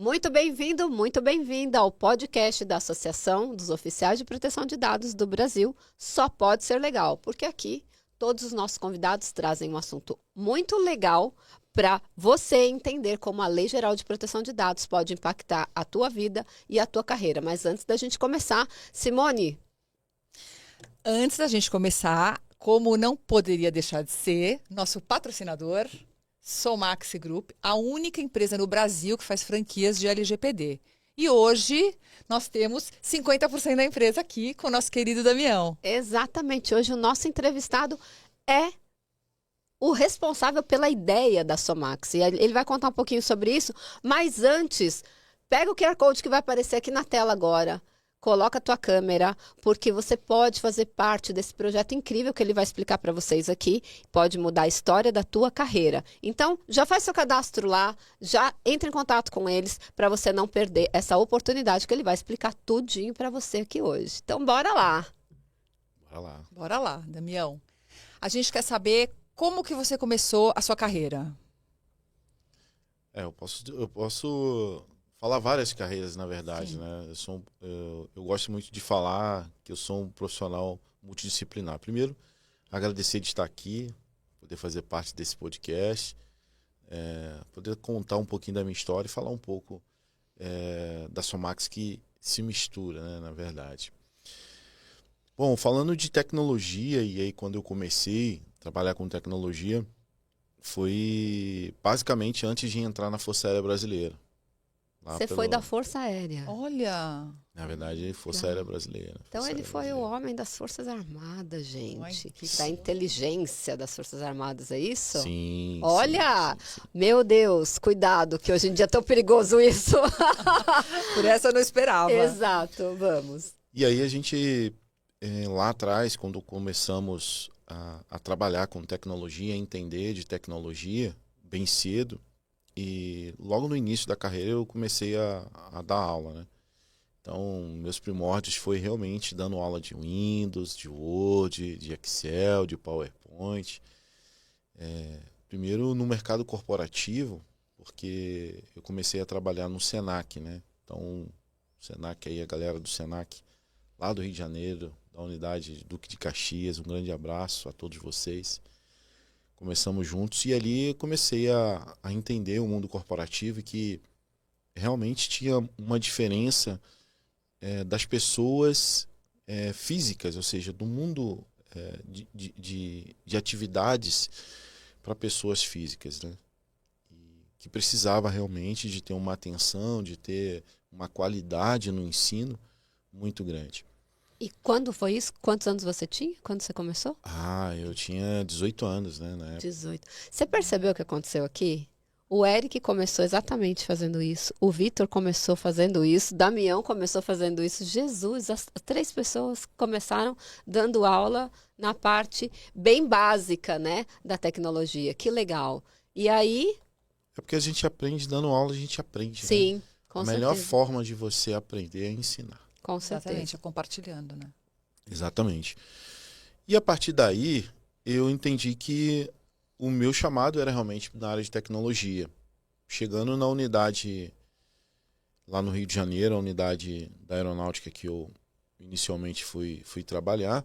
Muito bem-vindo, muito bem-vinda ao podcast da Associação dos Oficiais de Proteção de Dados do Brasil. Só pode ser legal, porque aqui todos os nossos convidados trazem um assunto muito legal para você entender como a Lei Geral de Proteção de Dados pode impactar a tua vida e a tua carreira. Mas antes da gente começar, Simone. Antes da gente começar, como não poderia deixar de ser, nosso patrocinador, Somax Group, a única empresa no Brasil que faz franquias de LGPD. E hoje nós temos 50% da empresa aqui com o nosso querido Damião. Exatamente, hoje o nosso entrevistado é o responsável pela ideia da Somax. E ele vai contar um pouquinho sobre isso, mas antes, pega o QR Code que vai aparecer aqui na tela agora. Coloca a tua câmera, porque você pode fazer parte desse projeto incrível que ele vai explicar para vocês aqui. Pode mudar a história da tua carreira. Então, já faz seu cadastro lá, já entra em contato com eles para você não perder essa oportunidade que ele vai explicar tudinho para você aqui hoje. Então, bora lá. Bora lá. Bora lá, Damião. A gente quer saber como que você começou a sua carreira. Eu posso falar várias carreiras, na verdade, Sim. né? Eu gosto muito de falar que eu sou um profissional multidisciplinar. Primeiro, agradecer de estar aqui, poder fazer parte desse podcast, poder contar um pouquinho da minha história e falar um pouco da Somax que se mistura, né, na verdade. Bom, falando de tecnologia, e aí quando eu comecei a trabalhar com tecnologia, foi basicamente antes de entrar na Força Aérea Brasileira. Você foi da Força Aérea. Olha! Na verdade, Força Aérea Brasileira. Então Força ele Aérea foi o Brasileira. homem das Forças Armadas, gente. Ai, que Da inteligência das Forças Armadas, é isso? Sim. Olha! Sim. Meu Deus, cuidado, que hoje em dia é tão perigoso isso. Por essa eu não esperava. Exato, vamos. E aí a gente, lá atrás, quando começamos a trabalhar com tecnologia, a entender de tecnologia, bem cedo, e logo no início da carreira eu comecei a dar aula, né? Então, meus primórdios foi realmente dando aula de Windows, de Word, de Excel, de PowerPoint. Primeiro no mercado corporativo, porque eu comecei a trabalhar no Senac, né? Então, o Senac aí, a galera do Senac, lá do Rio de Janeiro, da unidade Duque de Caxias, um grande abraço a todos vocês. Começamos juntos e ali eu comecei a entender o mundo corporativo e que realmente tinha uma diferença das pessoas físicas, ou seja, do mundo de atividades para pessoas físicas, né? E que precisava realmente de ter uma atenção, de ter uma qualidade no ensino muito grande. E quando foi isso? Quantos anos você tinha quando você começou? Eu tinha 18 anos, né, na época. 18. Você percebeu o que aconteceu aqui? O Eric começou exatamente fazendo isso. O Vitor começou fazendo isso. Damião começou fazendo isso. Jesus, as três pessoas começaram dando aula na parte bem básica, né, da tecnologia. Que legal. E aí, É porque a gente aprende, dando aula a gente aprende, né? sim, com A melhor certeza. forma de você aprender é ensinar. Com certeza. Exatamente, é compartilhando, né? Exatamente. E a partir daí, eu entendi que o meu chamado era realmente na área de tecnologia. Chegando na unidade lá no Rio de Janeiro, a unidade da aeronáutica que eu inicialmente fui trabalhar,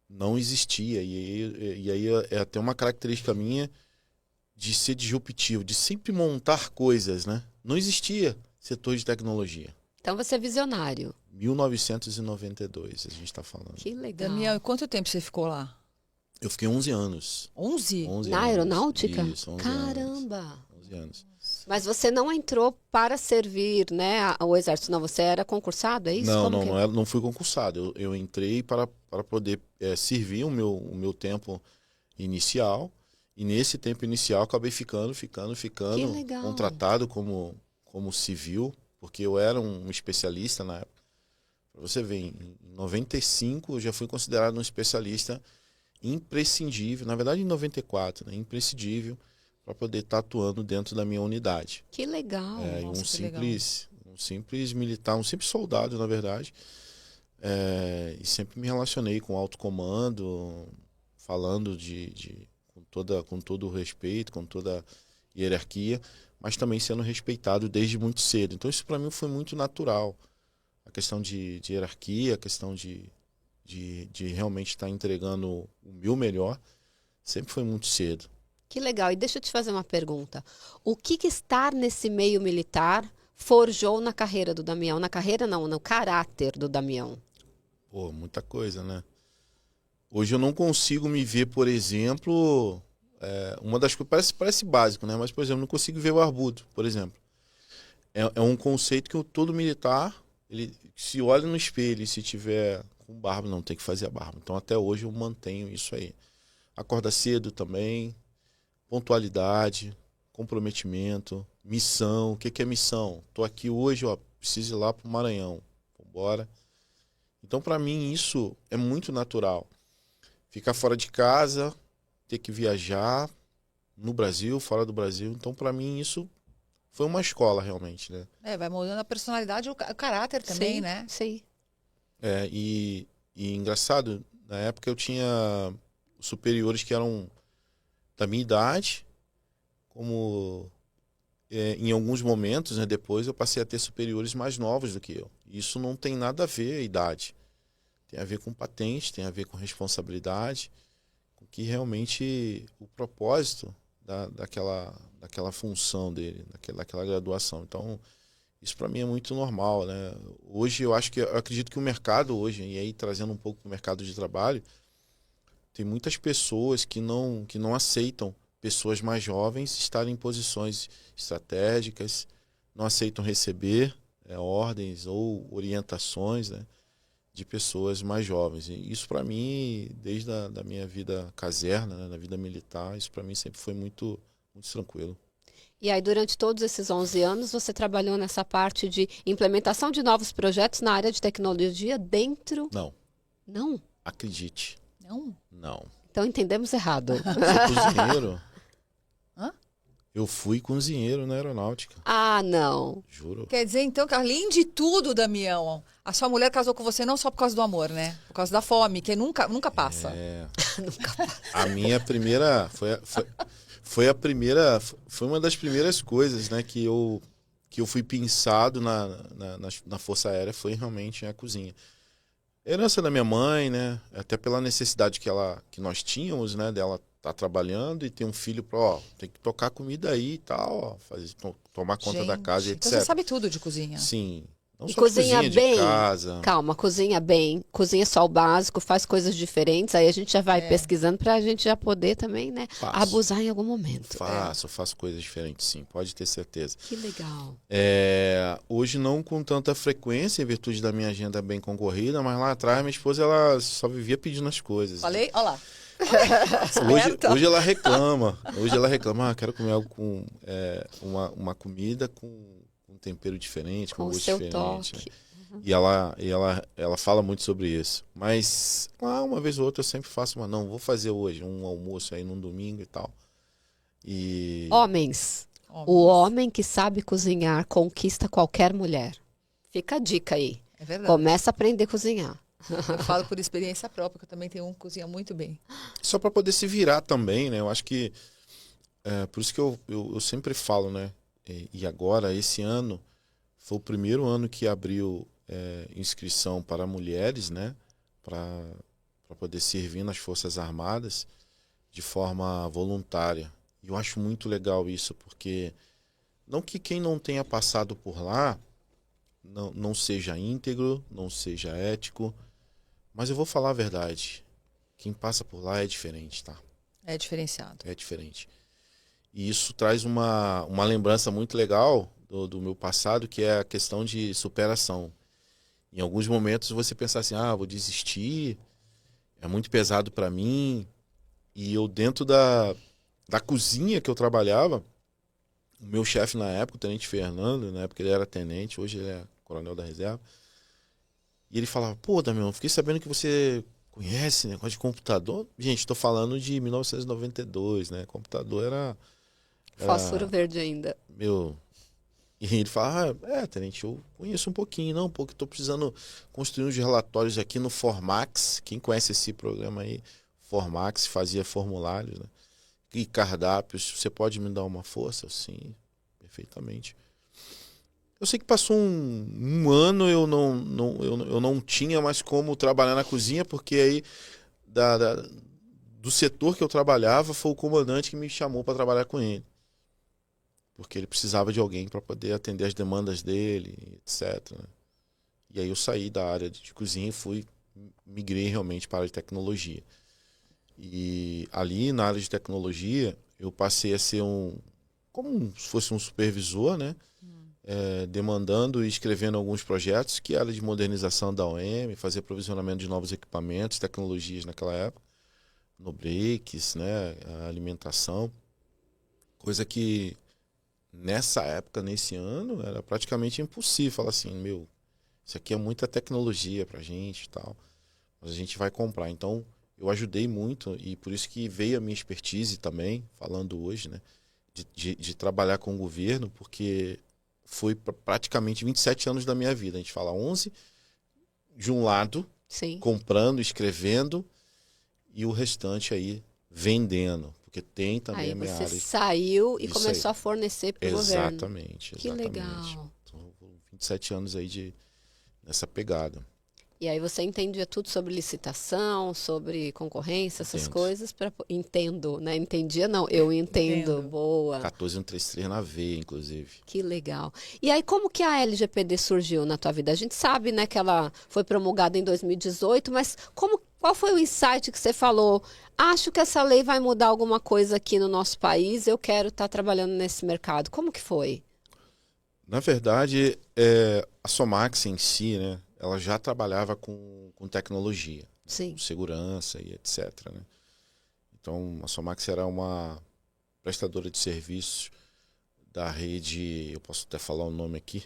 não existia. E aí é até uma característica minha de ser disruptivo, de sempre montar coisas, né? Não existia setor de tecnologia. Então você é visionário. 1992, a gente está falando. Que legal. Damião, e quanto tempo você ficou lá? Eu fiquei 11 anos. 11? 11 Na anos. aeronáutica? Isso, 11 Caramba. anos. 11 anos. Mas você não entrou para servir, né, ao exército, não, você era concursado, é isso? Não, Como que é? não fui concursado. Eu entrei para poder servir o meu tempo inicial. E nesse tempo inicial acabei ficando Que legal. contratado como civil, porque eu era um especialista na época. Pra você ver, em 95 eu já fui considerado um especialista imprescindível, na verdade em 94, né, imprescindível para poder estar atuando dentro da minha unidade. Que legal. Nossa, que legal. Um simples militar, um simples soldado, na verdade. E sempre me relacionei com o alto comando, falando com todo o respeito, com toda hierarquia, mas também sendo respeitado desde muito cedo. Então isso para mim foi muito natural. A questão de hierarquia, a questão de realmente estar entregando o meu melhor, sempre foi muito cedo. Que legal. E deixa eu te fazer uma pergunta. O que estar nesse meio militar forjou na carreira do Damião? Na carreira não, no caráter do Damião. Pô, muita coisa, né? Hoje eu não consigo me ver, por exemplo, uma das coisas, parece básico, né? Mas, por exemplo, eu não consigo ver barbudo, por exemplo. É um conceito que todo militar, ele se olha no espelho e se tiver com barba, não tem que fazer a barba. Então, até hoje eu mantenho isso aí. Acorda cedo também, pontualidade, comprometimento, missão. O que é missão? Tô aqui hoje, ó, preciso ir lá pro Maranhão. Vambora. Então, para mim, isso é muito natural. Ficar fora de casa, ter que viajar no Brasil, fora do Brasil. Então, para mim, isso foi uma escola, realmente, né? Vai moldando a personalidade e o caráter também, Sim, né? sim. E engraçado, na época eu tinha superiores que eram da minha idade, como em alguns momentos, né, depois eu passei a ter superiores mais novos do que eu. Isso não tem nada a ver a idade. Tem a ver com patente, tem a ver com responsabilidade, com que realmente o propósito daquela função dele, daquela graduação. Então, isso para mim é muito normal, né? Hoje eu acredito que o mercado hoje, e aí trazendo um pouco para o mercado de trabalho, tem muitas pessoas que não aceitam pessoas mais jovens estarem em posições estratégicas, não aceitam receber ordens ou orientações, né, de pessoas mais jovens. E isso para mim, desde da minha vida caserna, né, na vida militar, isso para mim sempre foi muito, muito tranquilo. E aí, durante todos esses 11 anos, você trabalhou nessa parte de implementação de novos projetos na área de tecnologia dentro... Não. Não? Acredite. Não? Não. Então entendemos errado. Eu fui cozinheiro. Hã? Eu fui cozinheiro na aeronáutica. Ah, não. Juro. Quer dizer, então, que além de tudo, Damião, a sua mulher casou com você não só por causa do amor, né? Por causa da fome, que nunca passa. A minha primeira... Foi uma das primeiras coisas, né, que eu fui pensado na Força Aérea, foi realmente a cozinha. Herança da minha mãe, né, até pela necessidade que nós tínhamos, né, dela estar trabalhando e ter um filho para, tem que tocar comida aí e tal, ó, tomar conta da casa e etc. Então você sabe tudo de cozinha. Sim. Não E só cozinha de bem? casa. Calma, cozinha bem, cozinha só o básico, faz coisas diferentes, aí a gente já vai pesquisando pra gente já poder também, né, abusar em algum momento. Faço coisas diferentes, sim, pode ter certeza. Que legal. Hoje não com tanta frequência, em virtude da minha agenda bem concorrida, mas lá atrás minha esposa ela só vivia pedindo as coisas. Falei? Olha lá. Hoje ela reclama. Quero comer algo com uma comida com um tempero diferente, com Com um o gosto seu diferente. toque. Né? E ela fala muito sobre isso. Mas uma vez ou outra eu sempre faço vou fazer hoje um almoço aí num domingo e tal. Homens. O homem que sabe cozinhar conquista qualquer mulher. Fica a dica aí. É verdade. Começa a aprender a cozinhar. Eu falo por experiência própria, que eu também tenho um que cozinha muito bem. Só para poder se virar também, né? Eu acho que por isso que eu sempre falo, né? E agora, esse ano, foi o primeiro ano que abriu inscrição para mulheres, né? Para poder servir nas Forças Armadas de forma voluntária. E eu acho muito legal isso, porque não que quem não tenha passado por lá não seja íntegro, não seja ético, mas eu vou falar a verdade. Quem passa por lá é diferente, tá? É diferenciado. É diferente. E isso traz uma lembrança muito legal do meu passado, que é a questão de superação. Em alguns momentos você pensa assim, vou desistir, é muito pesado para mim. E eu dentro da cozinha que eu trabalhava, o meu chefe na época, o Tenente Fernando, na época ele era tenente, hoje ele é coronel da reserva, e ele falava, pô, Damião, fiquei sabendo que você conhece negócio de computador. Gente, estou falando de 1992, né? Computador era Fósforo verde ainda. E ele fala, tenente, eu conheço um pouquinho, não, porque estou precisando construir uns relatórios aqui no Formax. Quem conhece esse programa aí, Formax, fazia formulários, né? e cardápios. Você pode me dar uma força? Sim, perfeitamente. Eu sei que passou um ano, eu não tinha mais como trabalhar na cozinha, porque aí do setor que eu trabalhava foi o comandante que me chamou para trabalhar com ele. Porque ele precisava de alguém para poder atender as demandas dele, etc. Né? E aí eu saí da área de cozinha e migrei realmente para a área de tecnologia. E ali na área de tecnologia, eu passei a ser como se fosse um supervisor, né? Demandando e escrevendo alguns projetos, que era de modernização da OEM, fazer provisionamento de novos equipamentos, tecnologias naquela época, no breaks, né? A alimentação. Coisa que nessa época, nesse ano, era praticamente impossível falar assim, isso aqui é muita tecnologia pra gente e tal, mas a gente vai comprar. Então, eu ajudei muito e por isso que veio a minha expertise também, falando hoje, né, de trabalhar com o governo, porque foi praticamente 27 anos da minha vida. A gente fala 11 de um lado, Sim. comprando, escrevendo, e o restante aí vendendo. Porque tem também Aí a minha você área. saiu e Isso começou aí. a fornecer para o governo. Exatamente. Que legal. Então, 27 anos aí nessa pegada. E aí você entendia tudo sobre licitação, sobre concorrência, essas Entendo. coisas. Entendo, né? Entendia não, eu entendo. Entendo. Boa. 14133 na veia, inclusive. Que legal. E aí, como que a LGPD surgiu na tua vida? A gente sabe, né, que ela foi promulgada em 2018, mas qual foi o insight que você falou? Acho que essa lei vai mudar alguma coisa aqui no nosso país, eu quero estar trabalhando nesse mercado. Como que foi? Na verdade, a Somax em si, né, ela já trabalhava com tecnologia, Sim. com segurança e etc. Né? Então, a Somax era uma prestadora de serviços da rede, eu posso até falar o nome aqui,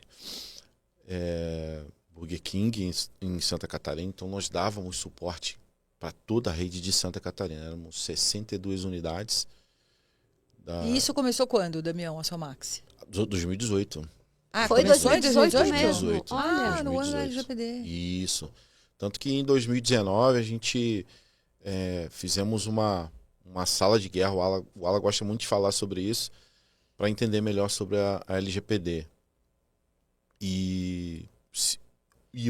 Burger King em Santa Catarina. Então, nós dávamos suporte para toda a rede de Santa Catarina. Éramos 62 unidades. E isso começou quando, Damião, a Somax? 2018. Ah, Foi começou em 2018 mesmo. 2018. Olha. No ano da 2018. LGPD. Isso. Tanto que em 2019 a gente fizemos uma sala de guerra. O Ala gosta muito de falar sobre isso, para entender melhor sobre a LGPD. E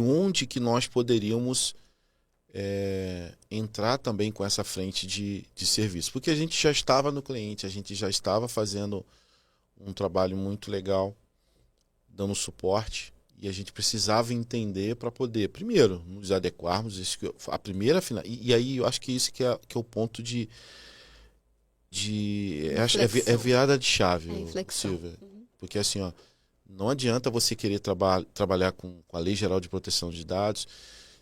onde que nós poderíamos entrar também com essa frente de serviço. Porque a gente já estava no cliente, a gente já estava fazendo um trabalho muito legal, dando suporte, e a gente precisava entender para poder, primeiro, nos adequarmos. A primeira final. E aí eu acho que isso que é o ponto é virada de chave, inflexão. Silvia. Porque assim, ó, não adianta você querer trabalhar com a Lei Geral de Proteção de Dados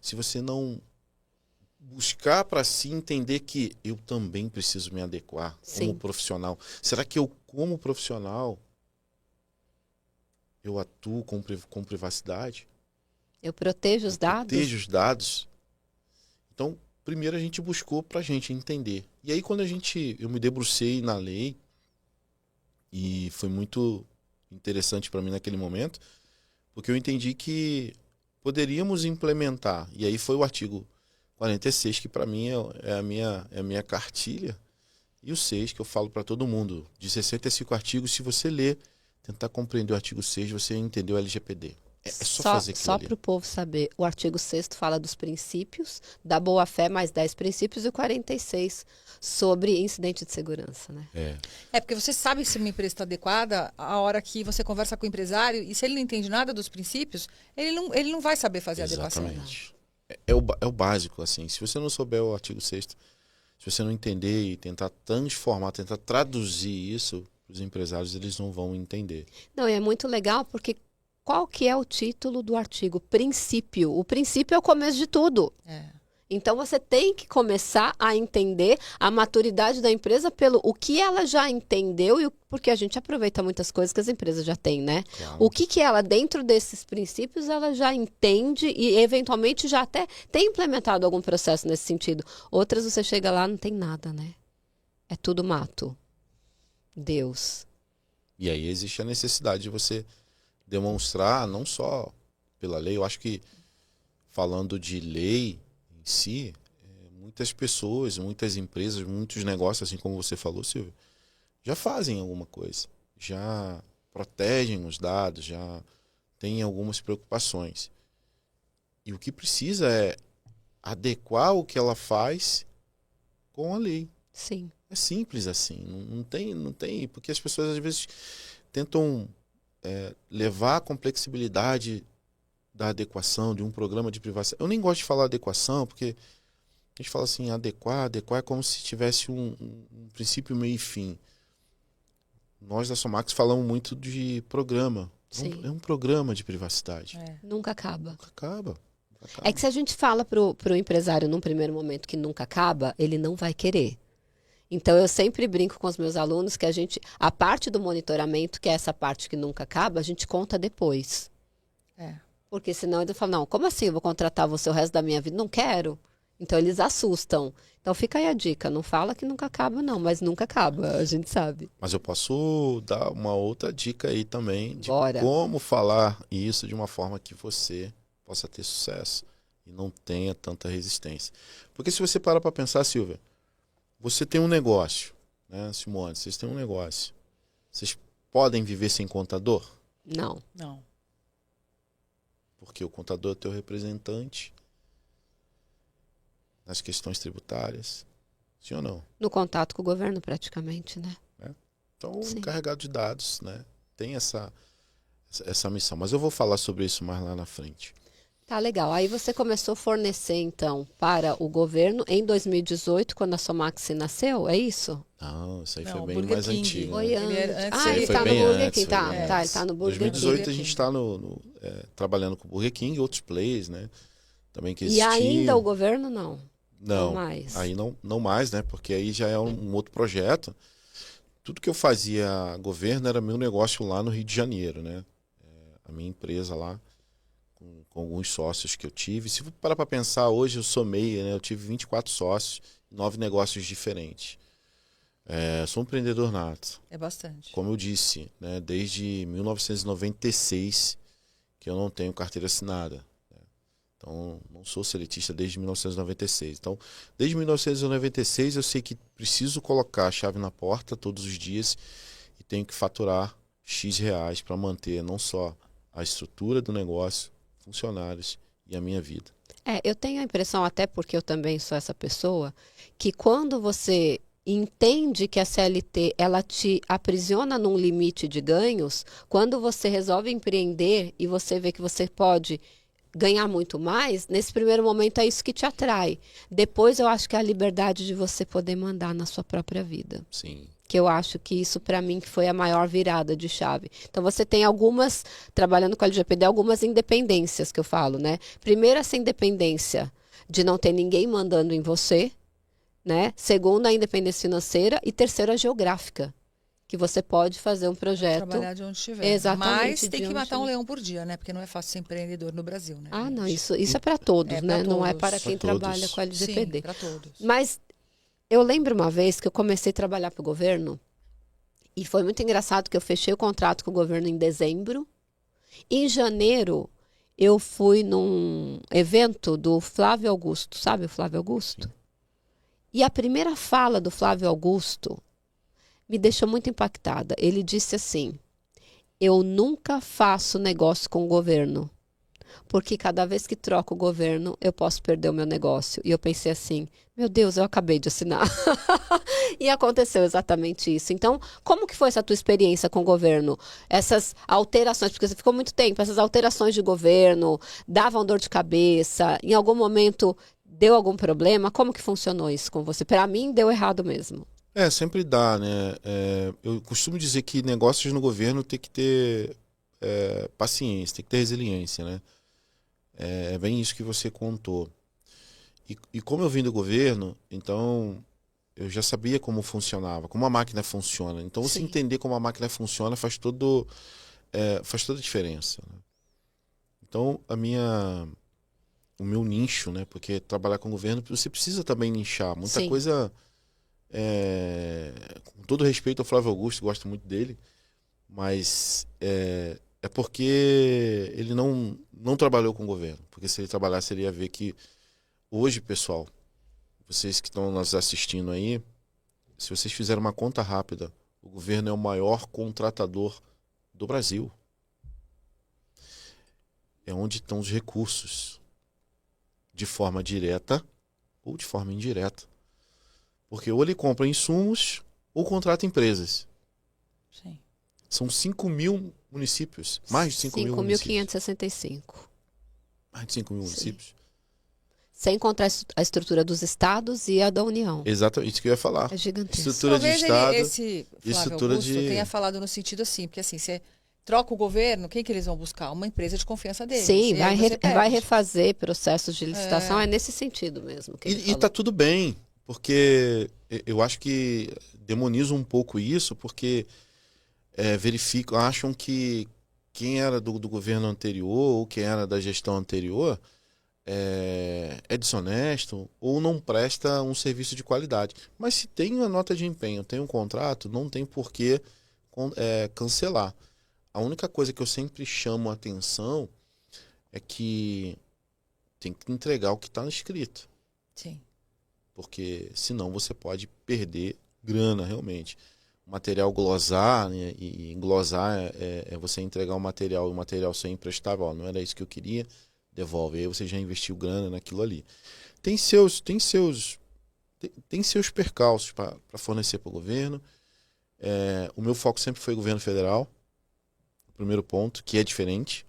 se você não buscar para si entender que eu também preciso me adequar como profissional. Será que eu, como profissional, eu atuo com privacidade? Eu protejo os dados? Protejo os dados. Então, primeiro a gente buscou para a gente entender. E aí quando eu me debrucei na lei, e foi muito interessante para mim naquele momento, porque eu entendi que poderíamos implementar. E aí foi o artigo 46, que para mim é a minha cartilha, e o 6, que eu falo para todo mundo. De 65 artigos, se você ler, tentar compreender o artigo 6, você entendeu o LGPD. É só fazer aquilo Só para o povo saber, o artigo 6º fala dos princípios, da boa-fé, mais 10 princípios, e o 46 sobre incidente de segurança, né? Porque você sabe se uma empresa está adequada a hora que você conversa com o empresário, e se ele não entende nada dos princípios, ele não vai saber fazer a adequação. Exatamente. É o básico, assim. Se você não souber o artigo 6º, se você não entender e tentar transformar, tentar traduzir isso, os empresários, eles não vão entender. Não, e é muito legal porque qual que é o título do artigo? Princípio. O princípio é o começo de tudo. Então você tem que começar a entender a maturidade da empresa pelo o que ela já entendeu, porque a gente aproveita muitas coisas que as empresas já têm, né? Claro. O que ela, dentro desses princípios, ela já entende e eventualmente já até tem implementado algum processo nesse sentido. Outras você chega lá, não tem nada, né? É tudo mato. Deus. E aí existe a necessidade de você demonstrar, não só pela lei, eu acho que falando de lei em si, muitas pessoas, muitas empresas, muitos negócios, assim como você falou, Silvio, já fazem alguma coisa, já protegem os dados, já têm algumas preocupações. E o que precisa é adequar o que ela faz com a lei. Sim. É simples assim, não tem, porque as pessoas às vezes tentam levar a complexibilidade da adequação de um programa de privacidade. Eu nem gosto de falar adequação, porque a gente fala assim, adequar é como se tivesse um princípio, meio e fim. Nós da Somax falamos muito de programa. Sim. É um programa de privacidade. Nunca acaba. Nunca acaba. É que se a gente fala pro empresário num primeiro momento que nunca acaba, ele não vai querer. Então eu sempre brinco com os meus alunos que a parte do monitoramento, que é essa parte que nunca acaba, a gente conta depois. Porque senão ele fala, não, como assim eu vou contratar você o resto da minha vida? Não quero. Então eles assustam. Então fica aí a dica, não fala que nunca acaba não, mas nunca acaba, a gente sabe. Mas eu posso dar uma outra dica aí também de Bora. como falar isso de uma forma que você possa ter sucesso e não tenha tanta resistência. Porque se você parar para pensar, Silvia, você tem um negócio, né, Simone? Vocês têm um negócio. Vocês podem viver sem contador? Não. Não. Porque o contador é teu representante nas questões tributárias. Sim ou não? No contato com o governo, praticamente, né? Então, Sim. o encarregado de dados, né, tem essa missão. Mas eu vou falar sobre isso mais lá na frente. Tá legal. Aí você começou a fornecer, então, para o governo em 2018, quando a Somax nasceu, é isso? Não, isso aí Não, foi bem Burger mais King. antigo. Foi né? antes. antes. Ele Foi está no bem Burger antes, King, foi tá? bem Tá, ele antes. está no Burger 2018 King. a gente está trabalhando com o Burger King e outros players, né? Também que E existiam. ainda o governo não? Não, mais. aí não mais, né? Porque aí já é um outro projeto. Tudo que eu fazia governo era meu negócio lá no Rio de Janeiro, né? A minha empresa lá, com alguns sócios que eu tive. Se for parar para pensar, hoje eu somei, né? Eu tive 24 sócios, 9 negócios diferentes. Sou um empreendedor nato. É bastante. Como eu disse, né? Desde 1996 que eu não tenho carteira assinada. Então, não sou seletista desde 1996. Então, desde 1996 eu sei que preciso colocar a chave na porta todos os dias e tenho que faturar X reais para manter não só a estrutura do negócio, funcionários e a minha vida. Eu tenho a impressão, até porque eu também sou essa pessoa, que quando você entende que a CLT ela te aprisiona num limite de ganhos, quando você resolve empreender e você vê que você pode ganhar muito mais, nesse primeiro momento é isso que te atrai. Depois eu acho que é a liberdade de você poder mandar na sua própria vida. Sim. Que eu acho que isso para mim que foi a maior virada de chave. Então você tem algumas, trabalhando com a LGPD, algumas independências que eu falo, né? Primeiro, essa independência de não ter ninguém mandando em você, né? Segundo, a independência financeira e terceira, a geográfica. Que você pode fazer um projeto. Trabalhar de onde estiver. Exatamente. Mas tem de que onde matar um estiver. leão por dia, né? Porque não é fácil ser empreendedor no Brasil, né? Ah, não, gente? isso é para todos, É né? pra Não é todos. para quem Pra todos. trabalha com a LGPD. Sim, para todos. Mas eu lembro uma vez que eu comecei a trabalhar para o governo e foi muito engraçado que eu fechei o contrato com o governo em dezembro. Em janeiro, eu fui num evento do Flávio Augusto, sabe o Flávio Augusto? Sim. E a primeira fala do Flávio Augusto me deixou muito impactada. Ele disse assim: eu nunca faço negócio com o governo, porque cada vez que troco o governo, eu posso perder o meu negócio. E eu pensei assim, meu Deus, eu acabei de assinar. E aconteceu exatamente isso. Então, como que foi essa tua experiência com o governo? Essas alterações, porque você ficou muito tempo, essas alterações de governo, davam dor de cabeça, em algum momento deu algum problema? Como que funcionou isso com você? Para mim, deu errado mesmo. Sempre dá, né? Eu costumo dizer que negócios no governo tem que ter paciência, tem que ter resiliência, né? É bem isso que você contou. E como eu vim do governo, então eu já sabia como funcionava, como a máquina funciona. Então você Sim. entender como a máquina funciona faz toda a diferença, né? Então o meu nicho, né? Porque trabalhar com o governo, você precisa também nichar. Muita Sim. coisa, com todo respeito ao Flávio Augusto, gosto muito dele, mas é porque ele não trabalhou com o governo. Porque se ele trabalhasse, ele ia ver que hoje, pessoal, vocês que estão nos assistindo aí, se vocês fizerem uma conta rápida, o governo é o maior contratador do Brasil. É onde estão os recursos, de forma direta ou de forma indireta. Porque ou ele compra insumos ou contrata empresas. Sim. São 5 mil municípios, mais de 5 mil municípios. 5.565. Mais de 5 mil Sim. municípios. Sem contar a estrutura dos estados e a da União. Exatamente, isso que eu ia falar. É gigantesco. Estrutura de Talvez Estado, esse Flávio estrutura Augusto de... tenha falado no sentido assim, porque assim, você troca o governo, quem que eles vão buscar? Uma empresa de confiança deles. Sim, E aí você perde. vai refazer processos de licitação, é nesse sentido mesmo. Que ele E falou. tá tudo bem, porque eu acho que demonizo um pouco isso, porque verificam, acham que quem era do governo anterior ou quem era da gestão anterior é desonesto ou não presta um serviço de qualidade. Mas se tem uma nota de empenho, tem um contrato, não tem por que cancelar. A única coisa que eu sempre chamo a atenção é que tem que entregar o que está escrito. Sim. Porque senão você pode perder grana realmente. O material glosar, né, e glosar é você entregar o material ser imprestável. Ó, não era isso que eu queria, devolve. Aí você já investiu grana naquilo ali. Tem seus percalços para fornecer para o governo. O meu foco sempre foi o governo federal. Primeiro ponto, que é diferente.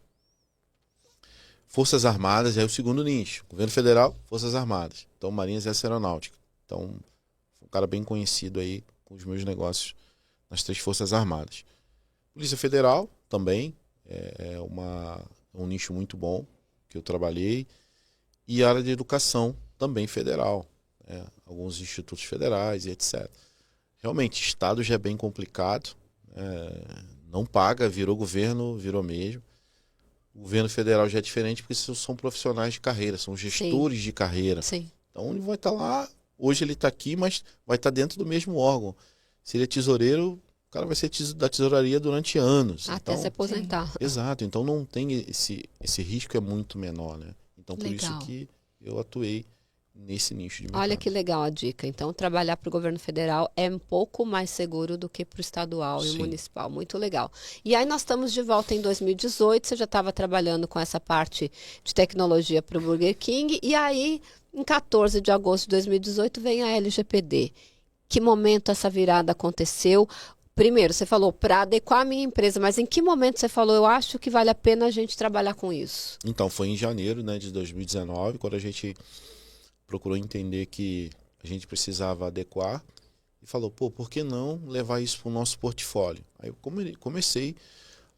Forças Armadas é o segundo nicho. Governo Federal, Forças Armadas. Então, Marinha, Exército e Aeronáutica. Então, um cara bem conhecido aí com os meus negócios nas 3 Forças Armadas. Polícia Federal também é um nicho muito bom que eu trabalhei. E a área de educação também federal. Alguns institutos federais e etc. Realmente, Estado já é bem complicado. Não paga, virou governo, virou mesmo. O governo federal já é diferente porque são profissionais de carreira, são gestores de carreira. Sim. Então ele vai estar lá, hoje ele está aqui, mas vai estar dentro do mesmo órgão. Se ele é tesoureiro, o cara vai ser da tesouraria durante anos. Até então, se aposentar. Exato, então não tem esse risco, é muito menor, né? Então por Legal. isso que eu atuei nesse nicho de mercado. Olha que legal a dica. Então, trabalhar para o governo federal é um pouco mais seguro do que para o estadual e o Sim. municipal. Muito legal. E aí nós estamos de volta em 2018. Você já estava trabalhando com essa parte de tecnologia para o Burger King. E aí, em 14 de agosto de 2018, vem a LGPD. Que momento essa virada aconteceu? Primeiro, você falou para adequar a minha empresa, mas em que momento você falou, eu acho que vale a pena a gente trabalhar com isso? Então, foi em janeiro, né, de 2019, quando a gente procurou entender que a gente precisava adequar e falou, por que não levar isso para o nosso portfólio? Aí eu comecei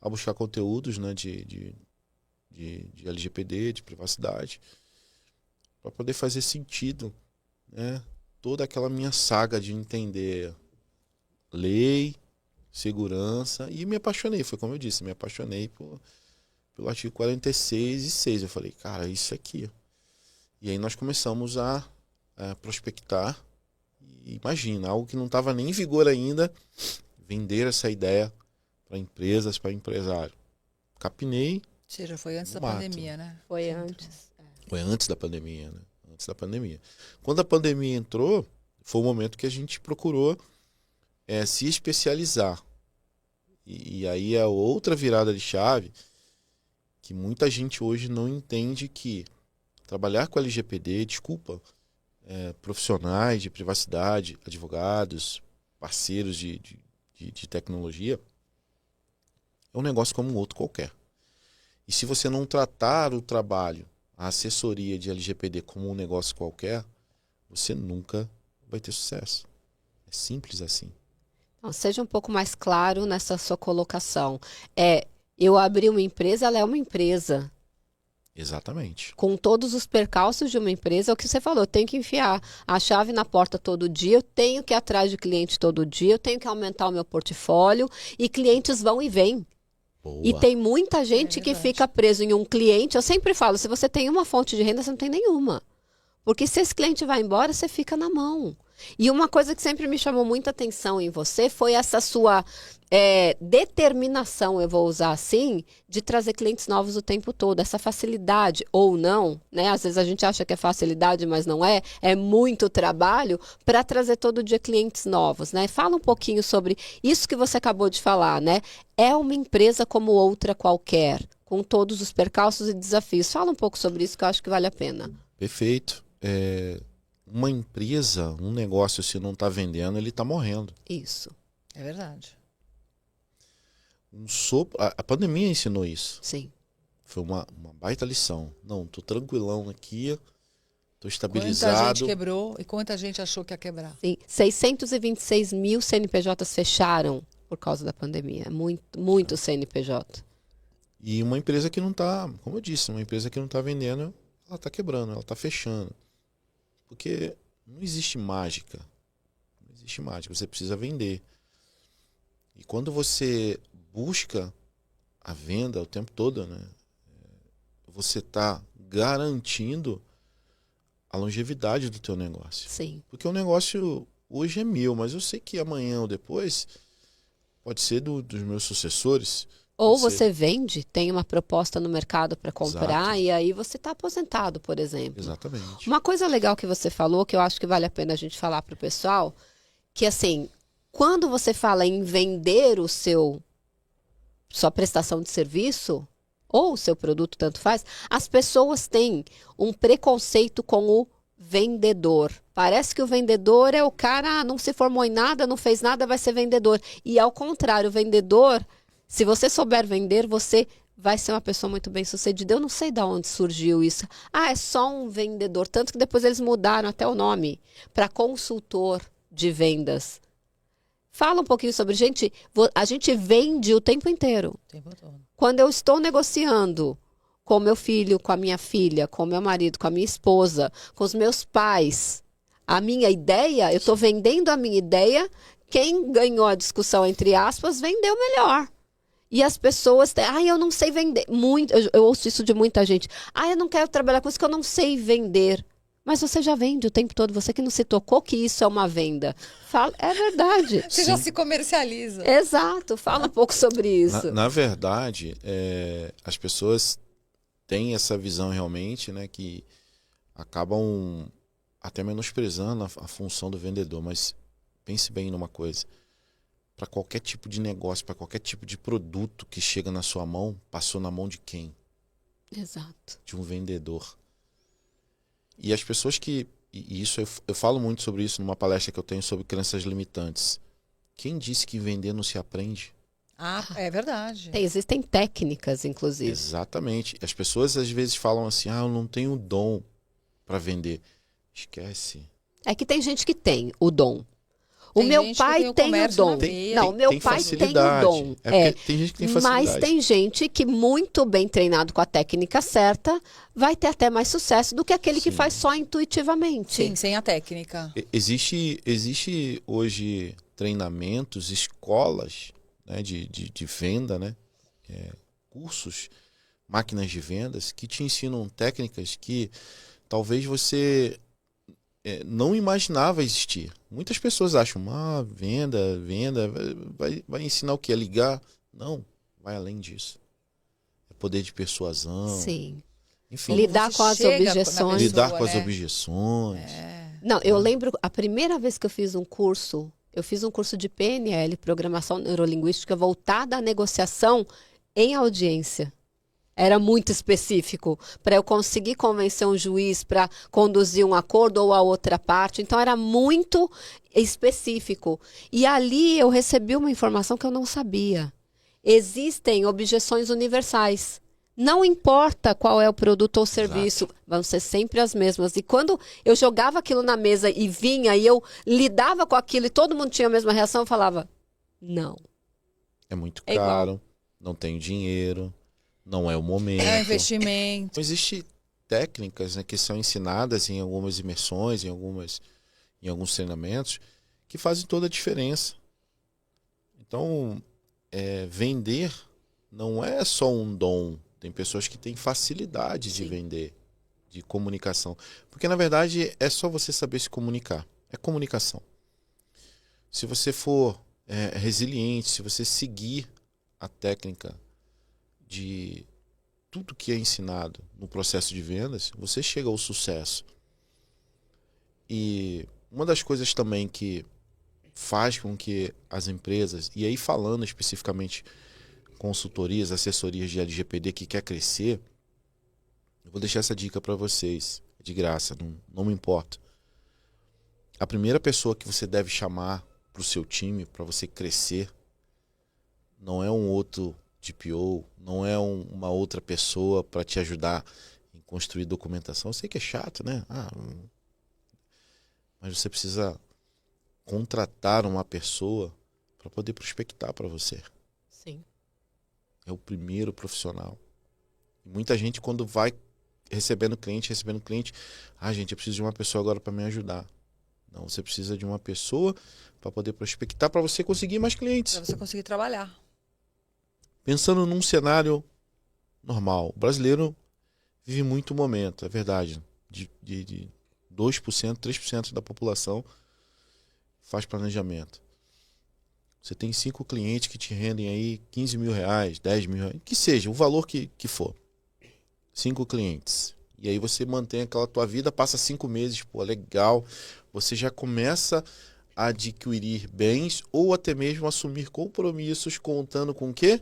a buscar conteúdos, né, de LGPD, de privacidade, para poder fazer sentido, né, toda aquela minha saga de entender lei, segurança, e me apaixonei, foi como eu disse, me apaixonei pelo artigo 46 e 6. Eu falei, cara, isso aqui. E aí nós começamos a prospectar. E imagina, algo que não estava nem em vigor ainda, vender essa ideia para empresas, para empresário. Capinei. Ou seja, foi antes da Mato. pandemia, né? Foi antes. Foi antes da pandemia, né? Antes da pandemia. Quando a pandemia entrou, foi o momento que a gente procurou se especializar. E aí é outra virada de chave que muita gente hoje não entende que trabalhar com LGPD, profissionais de privacidade, advogados, parceiros de tecnologia, é um negócio como um outro qualquer. E se você não tratar o trabalho, a assessoria de LGPD como um negócio qualquer, você nunca vai ter sucesso. É simples assim. Então, seja um pouco mais claro nessa sua colocação. Eu abri uma empresa, ela é uma empresa. Exatamente. Com todos os percalços de uma empresa, é o que você falou, eu tenho que enfiar a chave na porta todo dia, eu tenho que ir atrás de cliente todo dia, eu tenho que aumentar o meu portfólio e clientes vão e vêm. Boa. E tem muita gente que verdade. fica preso em um cliente. Eu sempre falo, se você tem uma fonte de renda, você não tem nenhuma. Porque se esse cliente vai embora, você fica na mão. E uma coisa que sempre me chamou muita atenção em você foi essa sua determinação, eu vou usar assim, de trazer clientes novos o tempo todo. Essa facilidade, ou não, né? Às vezes a gente acha que é facilidade, mas não é. É muito trabalho para trazer todo dia clientes novos, né? Fala um pouquinho sobre isso que você acabou de falar, né? É uma empresa como outra qualquer, com todos os percalços e desafios. Fala um pouco sobre isso que eu acho que vale a pena. Perfeito. Uma empresa, um negócio, se não está vendendo, ele está morrendo. Isso. É verdade. A pandemia ensinou isso. Sim. Foi uma baita lição. Não, tô tranquilão aqui, tô Quanta estabilizado. gente quebrou e quanta gente achou que ia quebrar. Sim. 626 mil CNPJs fecharam por causa da pandemia. Muito CNPJ. E uma empresa que não está, como eu disse, uma empresa que não está vendendo, ela está quebrando, ela está fechando. Porque não existe mágica. Não existe mágica, você precisa vender. E quando você busca a venda o tempo todo, né, você está garantindo a longevidade do teu negócio. Sim. Porque o negócio hoje é meu, mas eu sei que amanhã ou depois pode ser dos meus sucessores. Ou Pode você ser. vende, tem uma proposta no mercado para comprar, Exato. e aí você está aposentado, por exemplo. Exatamente. Uma coisa legal que você falou, que eu acho que vale a pena a gente falar para o pessoal, que assim, quando você fala em vender sua prestação de serviço, ou o seu produto, tanto faz, as pessoas têm um preconceito com o vendedor. Parece que o vendedor é o cara, não se formou em nada, não fez nada, vai ser vendedor. E ao contrário, o vendedor, se você souber vender, você vai ser uma pessoa muito bem sucedida. Eu não sei de onde surgiu isso. É só um vendedor. Tanto que depois eles mudaram até o nome para consultor de vendas. Fala um pouquinho sobre, gente, a gente vende o tempo inteiro. O tempo todo. Quando eu estou negociando com meu filho, com a minha filha, com meu marido, com a minha esposa, com os meus pais, a minha ideia, eu estou vendendo a minha ideia, quem ganhou a discussão, entre aspas, vendeu melhor. E as pessoas, eu não sei vender. Eu ouço isso de muita gente. Eu não quero trabalhar com isso que eu não sei vender. Mas você já vende o tempo todo, você que não se tocou que isso é uma venda. É verdade. Você já se comercializa. Exato, fala um pouco sobre isso. Na verdade, as pessoas têm essa visão realmente, né, que acabam até menosprezando a função do vendedor. Mas pense bem numa coisa. Para qualquer tipo de negócio, para qualquer tipo de produto que chega na sua mão, passou na mão de quem? Exato. De um vendedor. E as pessoas e isso eu falo muito sobre isso numa palestra que eu tenho sobre crenças limitantes. Quem disse que vender não se aprende? É verdade. Existem técnicas, inclusive. Exatamente. As pessoas às vezes falam assim, eu não tenho dom para vender. Esquece. É que tem gente que tem o dom. O Tem meu gente que pai tem o tem o comércio dom. na veia. Não, meu Tem pai tem o facilidade. dom. Porque tem gente que tem facilidade. Mas tem gente que, muito bem treinado com a técnica certa, vai ter até mais sucesso do que aquele que Sim. faz só intuitivamente. Sim, sem a técnica. Existe hoje treinamentos, escolas, né, de venda, né, cursos, máquinas de vendas que te ensinam técnicas que talvez você não imaginava existir. Muitas pessoas acham, venda, vai ensinar o quê? A ligar? Não, vai além disso. É poder de persuasão. Sim. Enfim, Lidar Você com as chega na objeções. lidar pessoa, com as né? objeções. Não, eu lembro, a primeira vez que eu fiz um curso de PNL, Programação Neurolinguística, voltada à negociação em audiência. Era muito específico para eu conseguir convencer um juiz para conduzir um acordo ou a outra parte. Então, era muito específico. E ali eu recebi uma informação que eu não sabia. Existem objeções universais. Não importa qual é o produto ou serviço, vão ser sempre as mesmas. E quando eu jogava aquilo na mesa e vinha e eu lidava com aquilo e todo mundo tinha a mesma reação, eu falava, não. É muito É igual. caro, não tenho dinheiro, não é o momento. É um investimento. Então, existem técnicas, né, que são ensinadas em algumas imersões, em alguns treinamentos, que fazem toda a diferença. Então, vender não é só um dom. Tem pessoas que têm facilidade de vender, de comunicação. Porque, na verdade, é só você saber se comunicar. É comunicação. Se você for resiliente, se você seguir a técnica de tudo que é ensinado no processo de vendas, você chega ao sucesso. E uma das coisas também que faz com que as empresas, e aí falando especificamente consultorias, assessorias de LGPD que quer crescer, eu vou deixar essa dica para vocês, de graça, não me importa. A primeira pessoa que você deve chamar para o seu time, para você crescer, não é um outro DPO, não é uma outra pessoa para te ajudar em construir documentação. Eu sei que é chato, né? Mas você precisa contratar uma pessoa para poder prospectar para você. Sim. É o primeiro profissional. E muita gente, quando vai recebendo cliente, gente, eu preciso de uma pessoa agora para me ajudar. Não, você precisa de uma pessoa para poder prospectar, para você conseguir mais clientes. Para você conseguir trabalhar. Pensando num cenário normal, o brasileiro vive muito momento, é verdade. De 2%, 3% da população faz planejamento. Você tem 5 clientes que te rendem aí 15 mil reais, 10 mil reais, que seja, o valor que for. 5 clientes. E aí você mantém aquela tua vida, passa 5 meses, pô, legal. Você já começa a adquirir bens ou até mesmo assumir compromissos contando com o quê?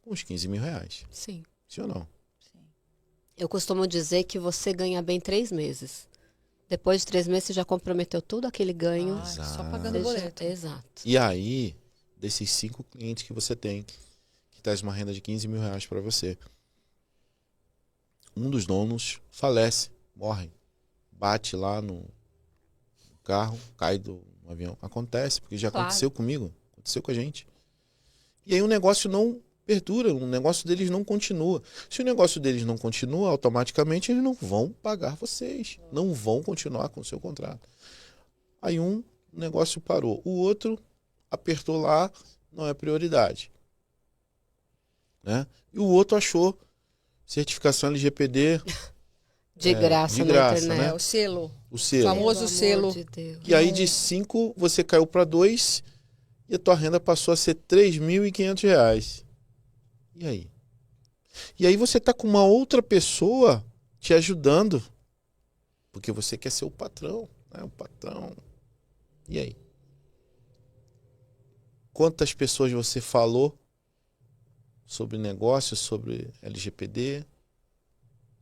Com os 15 mil reais. Sim. Sim ou não? Sim. Eu costumo dizer que você ganha bem 3 meses. Depois de 3 meses, você já comprometeu tudo aquele ganho. Só pagando o Você já- boleto. Exato. E aí, desses 5 clientes que você tem, que traz uma renda de 15 mil reais para você, um dos donos falece, morre, bate lá no carro, cai do avião. Acontece, porque já Claro. aconteceu comigo, aconteceu com a gente. E aí o negócio não perdura, o negócio deles não continua. Se o negócio deles não continua, automaticamente eles não vão pagar vocês, não vão continuar com o seu contrato. Aí o negócio parou, o outro apertou lá, não é prioridade. Né? E o outro achou certificação LGPD De graça de na graça, internet. né? É o selo. o selo. Famoso Pelo selo. amor de Deus. E aí de 5 você caiu para 2 e a tua renda passou a ser R$3.500. E aí? E aí você tá com uma outra pessoa te ajudando. Porque você quer ser o patrão, né? O patrão. E aí? Quantas pessoas você falou sobre negócio, sobre LGPD?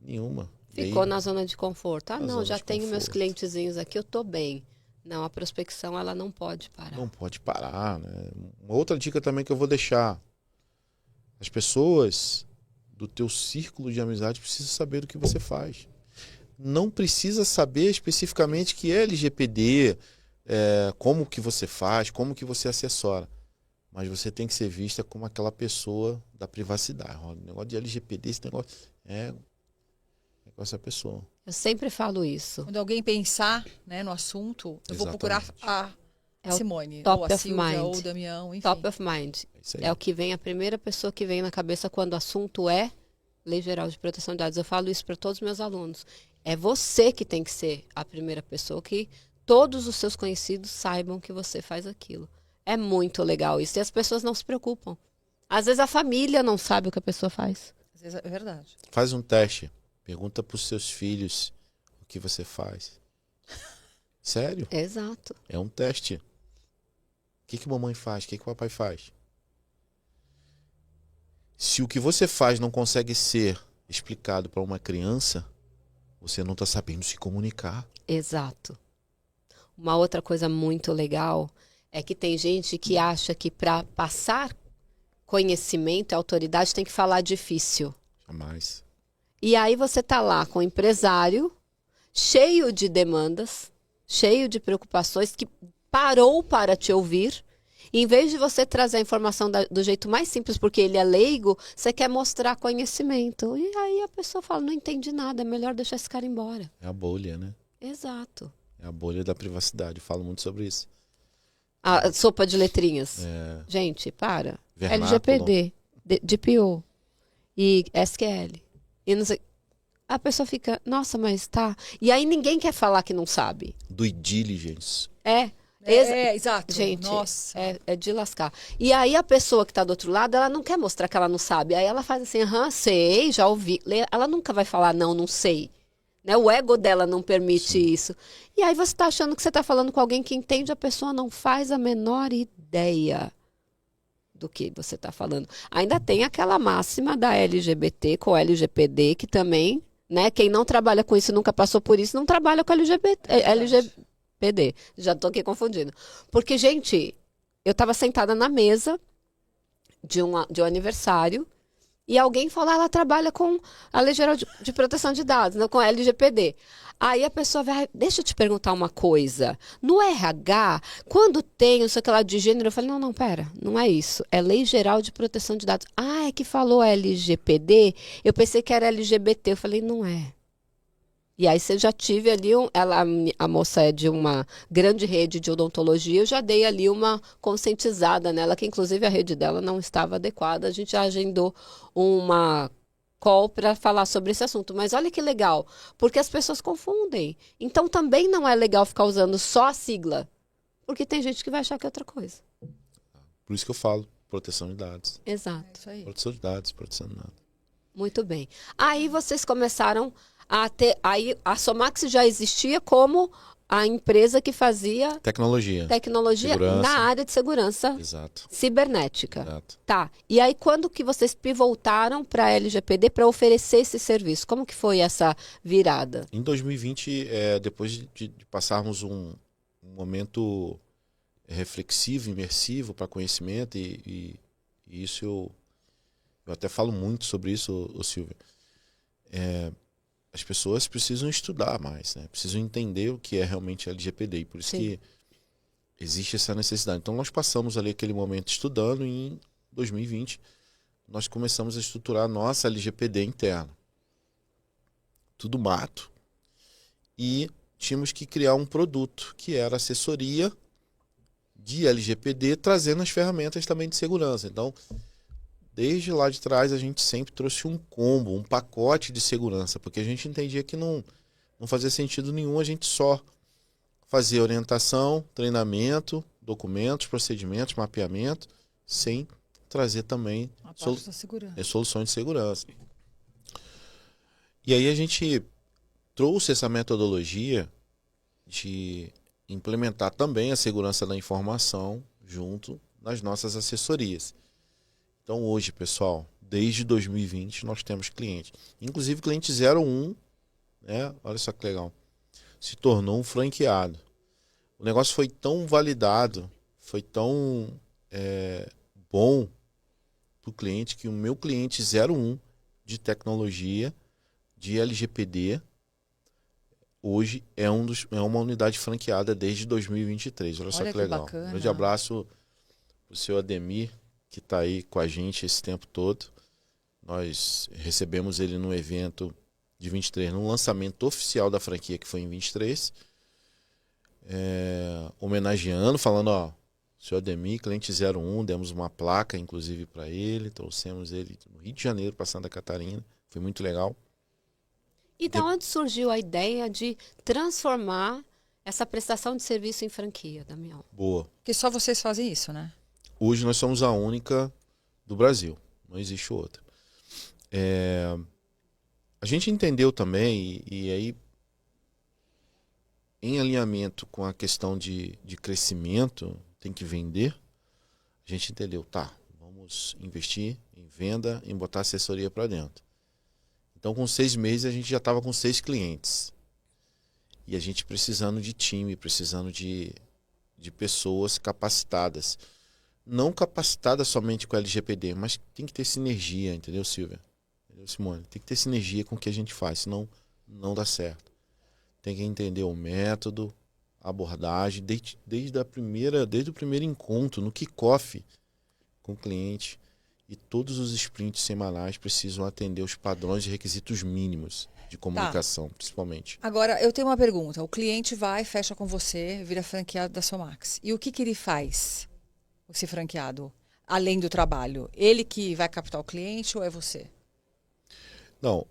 Nenhuma. E aí, Ficou na zona de conforto. Ah, Na não, zona já de tenho meus conforto. clientezinhos aqui, eu tô bem. Não, a prospecção, ela não pode parar. não pode parar, né? Uma outra dica também que eu vou deixar. As pessoas do teu círculo de amizade precisam saber do que você faz. Não precisa saber especificamente que é LGPD, como que você faz, como que você assessora. Mas você tem que ser vista como aquela pessoa da privacidade. O negócio de LGPD, esse negócio é com essa pessoa. Eu sempre falo isso. Quando alguém pensar, né, no assunto, eu vou procurar Exatamente. a É o Simone, top ou a of Silvia, mind. ou o Damião, enfim. Top of mind. É isso aí. É o que vem, a primeira pessoa que vem na cabeça quando o assunto é Lei Geral de Proteção de Dados. Eu falo isso para todos os meus alunos. É você que tem que ser a primeira pessoa que todos os seus conhecidos saibam que você faz aquilo. É muito legal isso. E as pessoas não se preocupam. Às vezes a família não sabe o que a pessoa faz. Às vezes é verdade. Faz um teste. Pergunta para os seus filhos o que você faz. Sério? Exato. É um teste. O que mamãe faz? O que o papai faz? Se o que você faz não consegue ser explicado para uma criança, você não está sabendo se comunicar. Exato. Uma outra coisa muito legal é que tem gente que acha que para passar conhecimento e autoridade tem que falar difícil. Jamais. E aí você tá lá com um empresário cheio de demandas, cheio de preocupações, que parou para te ouvir. E em vez de você trazer a informação do jeito mais simples, porque ele é leigo, você quer mostrar conhecimento. E aí a pessoa fala, não entendi nada, é melhor deixar esse cara embora. É a bolha, né? Exato. É a bolha da privacidade. Eu falo muito sobre isso. A sopa de letrinhas. Gente, para. Vernáculo. LGPD, DPO e SQL. E não sei. a pessoa fica, nossa, mas tá. E aí ninguém quer falar que não sabe. Due diligence. Exato. Gente, Nossa. é de lascar. E aí a pessoa que está do outro lado, ela não quer mostrar que ela não sabe. Aí ela faz assim, sei, já ouvi. Ela nunca vai falar, não sei. Né? O ego dela não permite isso. E aí você está achando que você está falando com alguém que entende, a pessoa não faz a menor ideia do que você está falando. Ainda tem aquela máxima da LGBT com LGPD, que também, né? Quem não trabalha com isso, nunca passou por isso, não trabalha com LGPD. Já estou aqui confundindo. Porque, gente, eu estava sentada na mesa de um aniversário e alguém falou, ela trabalha com a Lei Geral de Proteção de Dados, né, com a LGPD. Aí a pessoa vai, deixa eu te perguntar uma coisa. No RH, quando tem o sei lá de gênero, eu falei, não, pera, não é isso. É Lei Geral de Proteção de Dados. Ah, é que falou LGPD? Eu pensei que era LGBT. Eu falei, não é. E aí você já tive ali, a moça é de uma grande rede de odontologia, eu já dei ali uma conscientizada nela, que inclusive a rede dela não estava adequada. A gente já agendou uma call para falar sobre esse assunto. Mas olha que legal, porque as pessoas confundem. Então também não é legal ficar usando só a sigla, porque tem gente que vai achar que é outra coisa. Por isso que eu falo, proteção de dados. Exato. É isso aí. Proteção de dados, proteção de dados. Muito bem. Aí vocês começaram a ter... Aí a Somax já existia como a empresa que fazia Tecnologia. Tecnologia na área de segurança Exato. cibernética. Exato. Tá. E aí, quando que vocês pivotaram para a LGPD para oferecer esse serviço? Como que foi essa virada? Em 2020, depois de passarmos um momento reflexivo, imersivo para conhecimento, e isso eu até falo muito sobre isso, Silvia. As pessoas precisam estudar mais, né? Precisam entender o que é realmente LGPD, e por isso que existe essa necessidade. Então nós passamos ali aquele momento estudando, e em 2020 nós começamos a estruturar a nossa LGPD interna. Tudo mato. E tínhamos que criar um produto que era assessoria de LGPD, trazendo as ferramentas também de segurança. Então, desde lá de trás, a gente sempre trouxe um combo, um pacote de segurança, porque a gente entendia que não fazia sentido nenhum a gente só fazer orientação, treinamento, documentos, procedimentos, mapeamento, sem trazer também soluções de segurança. E aí a gente trouxe essa metodologia de implementar também a segurança da informação junto nas nossas assessorias. Então hoje, pessoal, desde 2020 nós temos clientes. Inclusive cliente 01, né? Olha só que legal. Se tornou um franqueado. O negócio foi tão validado, foi tão bom para o cliente, que o meu cliente 01 de tecnologia, de LGPD, hoje é uma unidade franqueada desde 2023. Olha só que legal. Bacana. Um grande abraço para o seu Ademir, que está aí com a gente esse tempo todo. Nós recebemos ele num evento de 23, no lançamento oficial da franquia, que foi em 23, homenageando, falando, ó, seu Ademir, cliente 01, demos uma placa, inclusive, para ele, trouxemos ele no Rio de Janeiro para Santa Catarina, foi muito legal. E de onde surgiu a ideia de transformar essa prestação de serviço em franquia, Damião? Boa. Porque só vocês fazem isso, né? Hoje nós somos a única do Brasil, não existe outra. A gente entendeu também, e aí, em alinhamento com a questão de crescimento, tem que vender, a gente entendeu, tá, vamos investir em venda, em botar assessoria para dentro. Então, com 6 meses, a gente já estava com 6 clientes. E a gente precisando de time, precisando de pessoas capacitadas. Não capacitadas somente com a LGPD, mas tem que ter sinergia, entendeu, Silvia? Entendeu, Simone? Tem que ter sinergia com o que a gente faz, senão não dá certo. Tem que entender o método, a abordagem, desde o primeiro encontro, no kickoff com o cliente. E todos os sprints semanais precisam atender os padrões de requisitos mínimos de comunicação, principalmente. Agora, eu tenho uma pergunta. O cliente vai, fecha com você, vira franqueado da Somax. E o que ele faz, esse franqueado, além do trabalho? Ele que vai captar o cliente ou é você? Não,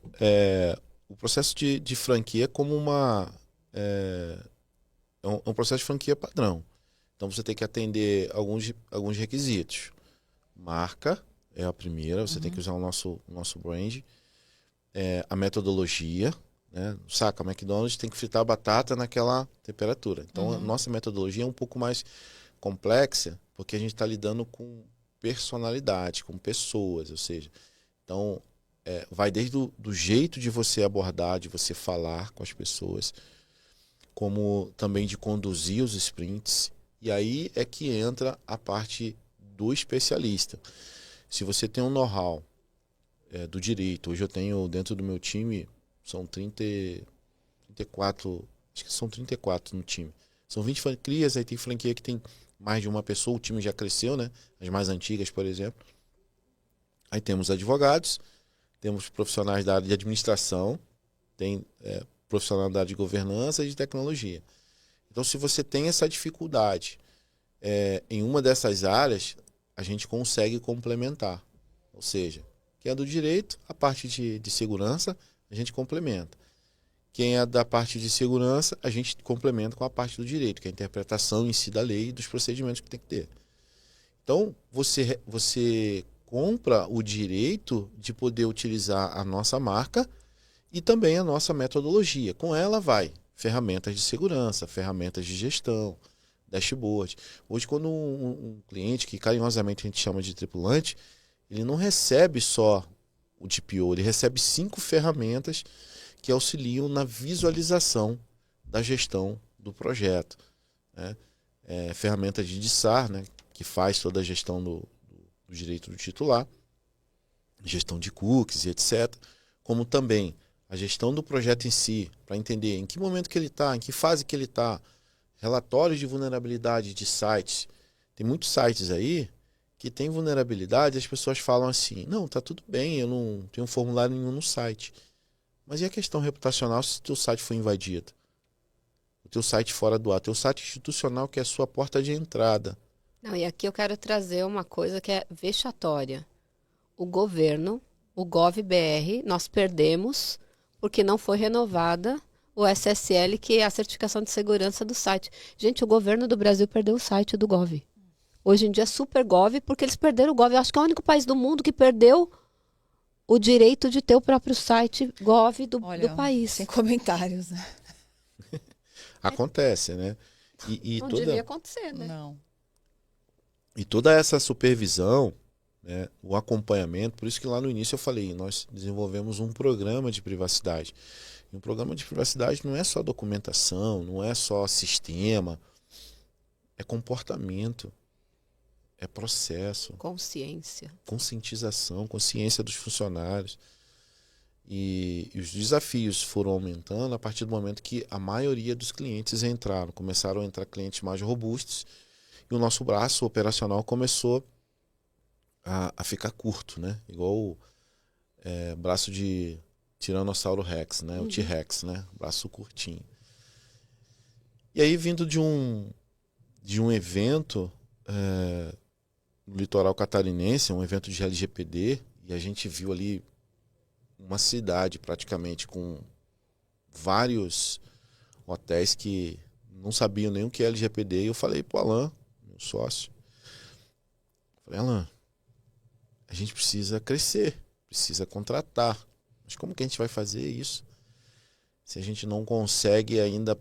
o processo de franquia é como é um processo de franquia padrão. Então você tem que atender alguns requisitos. Marca é a primeira, você tem que usar o nosso brand. A metodologia, né? Saca, McDonald's tem que fritar a batata naquela temperatura. Então a nossa metodologia é um pouco mais complexa, porque a gente está lidando com personalidade, com pessoas, ou seja, então vai desde do jeito de você abordar, de você falar com as pessoas, como também de conduzir os sprints. E aí é que entra a parte do especialista. Se você tem um know-how do direito, hoje eu tenho dentro do meu time, são 34, acho que são 34 no time. São 20 franquias, aí tem franquia que tem mais de uma pessoa, o time já cresceu, né? As mais antigas, por exemplo. Aí temos advogados, temos profissionais da área de administração, tem profissional da área de governança e de tecnologia. Então, se você tem essa dificuldade em uma dessas áreas, a gente consegue complementar. Ou seja, quem é do direito, a parte de segurança, a gente complementa. Quem é da parte de segurança, a gente complementa com a parte do direito, que é a interpretação em si da lei e dos procedimentos que tem que ter. Então, você compra o direito de poder utilizar a nossa marca e também a nossa metodologia. Com ela vai ferramentas de segurança, ferramentas de gestão, dashboard. Hoje, quando um cliente, que carinhosamente a gente chama de tripulante, ele não recebe só o DPO, ele recebe 5 ferramentas que auxiliam na visualização da gestão do projeto, né? Ferramenta de DSAR, né, que faz toda a gestão do direito do titular, gestão de cookies e etc. Como também a gestão do projeto em si, para entender em que momento que ele está, em que fase que ele está, relatórios de vulnerabilidade de sites. Tem muitos sites aí que tem vulnerabilidade e as pessoas falam assim, não, tá tudo bem, eu não tenho formulário nenhum no site. Mas e a questão reputacional se o teu site foi invadido? O teu site fora do ar, o teu site institucional que é a sua porta de entrada. Não, e aqui eu quero trazer uma coisa que é vexatória. O governo, o GovBR, nós perdemos porque não foi renovada o SSL, que é a certificação de segurança do site. Gente, o governo do Brasil perdeu o site do Gov. Hoje em dia é super Gov, porque eles perderam o Gov. Eu acho que é o único país do mundo que perdeu o direito de ter o próprio site Gov do país. Sem comentários, né? Acontece, né? Não devia acontecer, né? Não. E toda essa supervisão, né, o acompanhamento, por isso que lá no início eu falei, nós desenvolvemos um programa de privacidade. E um programa de privacidade não é só documentação, não é só sistema, é comportamento, é processo. Consciência. Conscientização, consciência dos funcionários. E os desafios foram aumentando a partir do momento que a maioria dos clientes entraram. Começaram a entrar clientes mais robustos e o nosso braço operacional começou a ficar curto, né? Igual braço de Tiranossauro Rex, né? O T-Rex, né? Braço curtinho. E aí, vindo de um evento no litoral catarinense, um evento de LGPD, e a gente viu ali uma cidade praticamente com vários hotéis que não sabiam nem o que é LGPD, e eu falei pro Alan, meu sócio, falei, Alan, a gente precisa crescer, precisa contratar, mas como que a gente vai fazer isso se a gente não consegue ainda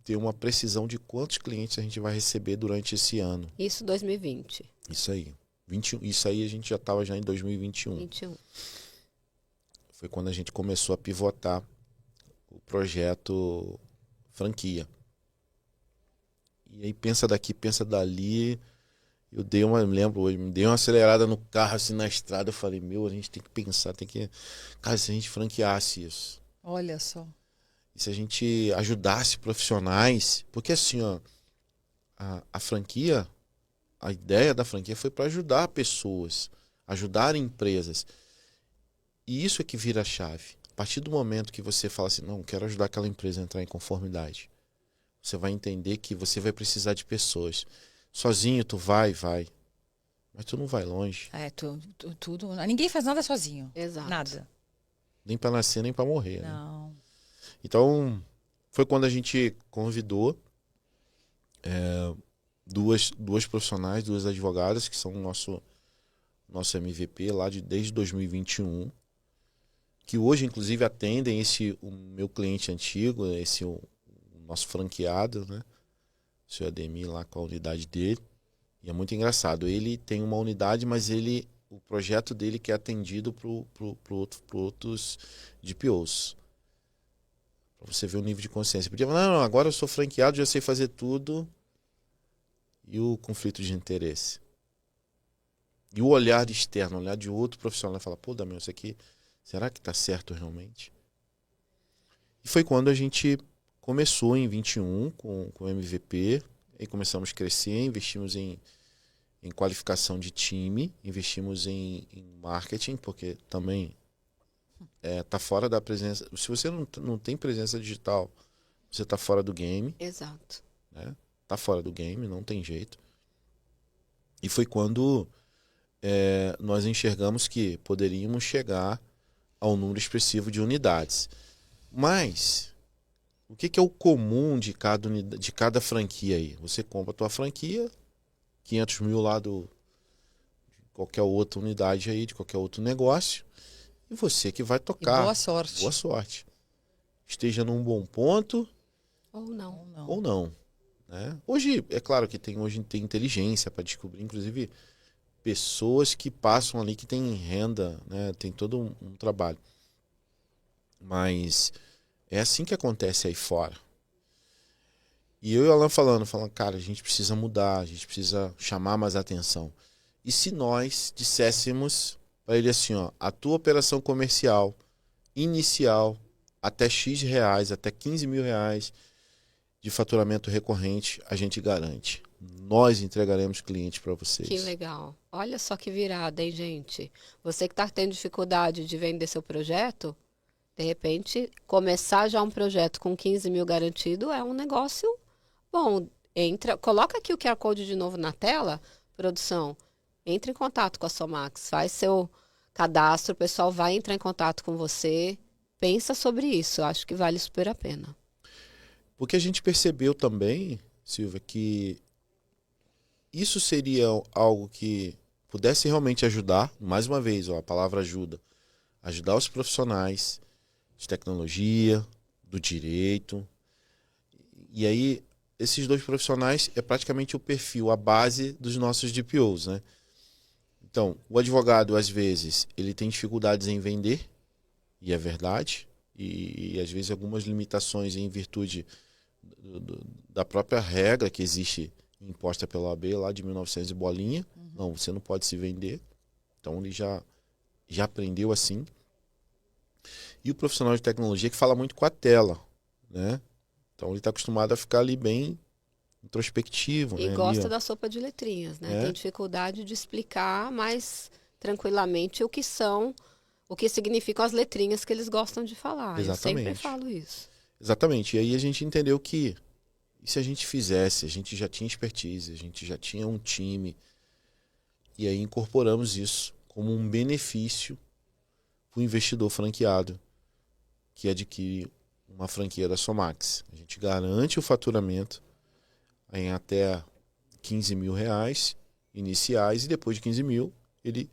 ter uma precisão de quantos clientes a gente vai receber durante esse ano? Isso 2020. Isso aí. 21, isso aí a gente já estava já em 2021. 21. Foi quando a gente começou a pivotar o projeto franquia. E aí pensa daqui, pensa dali. Eu me lembro hoje, me dei uma acelerada no carro, assim, na estrada. Eu falei, a gente tem que pensar, cara, se a gente franqueasse isso. Olha só. E se a gente ajudasse profissionais, porque assim, ó, a franquia, a ideia da franquia foi para ajudar pessoas, ajudar empresas. E isso é que vira a chave. A partir do momento que você fala assim, não, quero ajudar aquela empresa a entrar em conformidade, você vai entender que você vai precisar de pessoas. Sozinho tu vai, mas tu não vai longe. Tudo. Ninguém faz nada sozinho. Exato. Nada. nem para nascer, nem para morrer. Né? Não. Então, foi quando a gente convidou duas profissionais, duas advogadas, que são o nosso MVP lá desde 2021, que hoje, inclusive, atendem o meu cliente antigo, o nosso franqueado, né? O seu Ademir lá com a unidade dele. E é muito engraçado. Ele tem uma unidade, mas o projeto dele que é atendido por outros DPOs. Para você ver o nível de consciência. Podia falar, não, agora eu sou franqueado, já sei fazer tudo. E o conflito de interesse. E o olhar externo, o olhar de outro profissional, fala, pô, Damião, isso aqui, será que está certo realmente? E foi quando a gente começou em 21 com o MVP, aí começamos a crescer, investimos em qualificação de time, investimos em marketing, porque também tá fora da presença. Se você não tem presença digital, você está fora do game. Exato. Né? Tá fora do game, não tem jeito. E foi quando nós enxergamos que poderíamos chegar a um número expressivo de unidades. Mas o que é o comum de cada franquia aí? Você compra a tua franquia, 500 mil lá de qualquer outra unidade aí, de qualquer outro negócio, e você que vai tocar. E boa sorte. Boa sorte. Esteja num bom ponto Ou não. ou não. Né? Hoje, é claro que hoje tem inteligência para descobrir, inclusive, pessoas que passam ali que têm renda, né? Tem todo um trabalho. Mas é assim que acontece aí fora. E eu e o Alan falando, cara, a gente precisa mudar, a gente precisa chamar mais atenção. E se nós disséssemos para ele assim, ó, a tua operação comercial inicial até X reais, até 15 mil reais de faturamento recorrente, a gente garante. Nós entregaremos cliente para vocês. Que legal. Olha só que virada, hein, gente? Você que está tendo dificuldade de vender seu projeto, de repente, começar já um projeto com 15 mil garantido é um negócio bom. Coloca aqui o QR Code de novo na tela, produção. Entre em contato com a Somax, faz seu cadastro, o pessoal vai entrar em contato com você. Pensa sobre isso, eu acho que vale super a pena. Porque a gente percebeu também, Silvia, que isso seria algo que pudesse realmente ajudar, mais uma vez, ó, a palavra ajuda, ajudar os profissionais de tecnologia, do direito. E aí, esses dois profissionais é praticamente o perfil, a base dos nossos DPOs, né? Então, o advogado, às vezes, ele tem dificuldades em vender, e é verdade, e às vezes algumas limitações em virtude da própria regra que existe imposta pela OAB lá de 1900 e bolinha. Não, você não pode se vender. Então ele já aprendeu assim. E o profissional de tecnologia que fala muito com a tela, né? Então ele está acostumado a ficar ali bem introspectivo. E né? gosta ali, da sopa de letrinhas, né? Tem dificuldade de explicar mais tranquilamente o que significam as letrinhas que eles gostam de falar. Exatamente. Eu sempre falo isso. Exatamente. E aí a gente entendeu que e se a gente fizesse, a gente já tinha expertise, a gente já tinha um time, e aí incorporamos isso como um benefício para o investidor franqueado que adquire uma franquia da Somax. A gente garante o faturamento em até 15 mil reais iniciais, e depois de 15 mil ele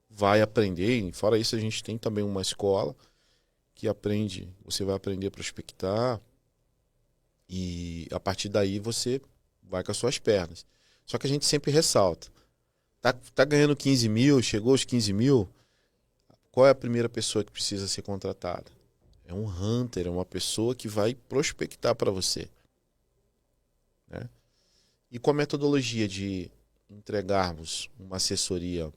vai aprender. E fora isso, a gente tem também uma escola que você vai aprender a prospectar, e a partir daí você vai com as suas pernas. Só que a gente sempre ressalta, tá ganhando 15 mil, chegou aos 15 mil, qual é a primeira pessoa que precisa ser contratada? É um hunter, é uma pessoa que vai prospectar para você. Né? E com a metodologia de entregarmos uma assessoria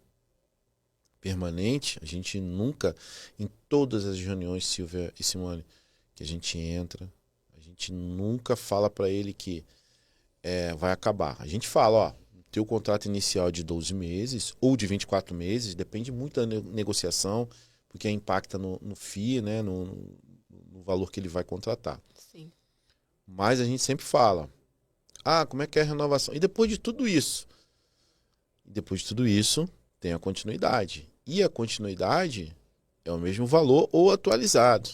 permanente, a gente nunca, em todas as reuniões, Silvia e Simone, que a gente entra, a gente nunca fala para ele que vai acabar. A gente fala, ó, teu contrato inicial é de 12 meses ou de 24 meses, depende muito da negociação, porque impacta no FII, né, no valor que ele vai contratar. Sim. Mas a gente sempre fala, como é que é a renovação? E depois de tudo isso? Tem a continuidade. E a continuidade É o mesmo valor ou atualizado.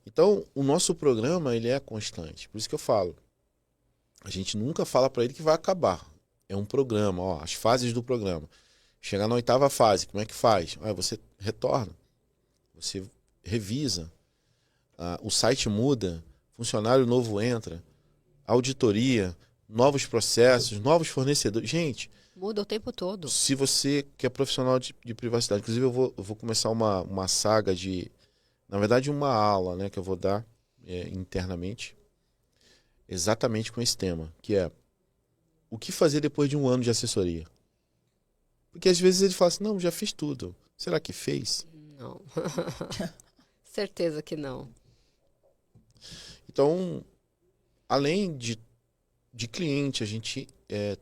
Então, o nosso programa ele é constante. Por isso que eu falo. A gente nunca fala para ele que vai acabar. É um programa, ó, as fases do programa. Chegar na 8ª fase, como é que faz? Você retorna, você revisa, o site muda, funcionário novo entra, auditoria, novos processos, novos fornecedores. Gente, Muda o tempo todo. se você que é profissional de privacidade, inclusive eu vou começar uma saga na verdade uma aula, né, que eu vou dar internamente, exatamente com esse tema, que é o que fazer depois de um ano de assessoria. Porque às vezes ele fala assim, não, já fiz tudo. Será que fez? Não. Certeza que não. Então, além de cliente, a gente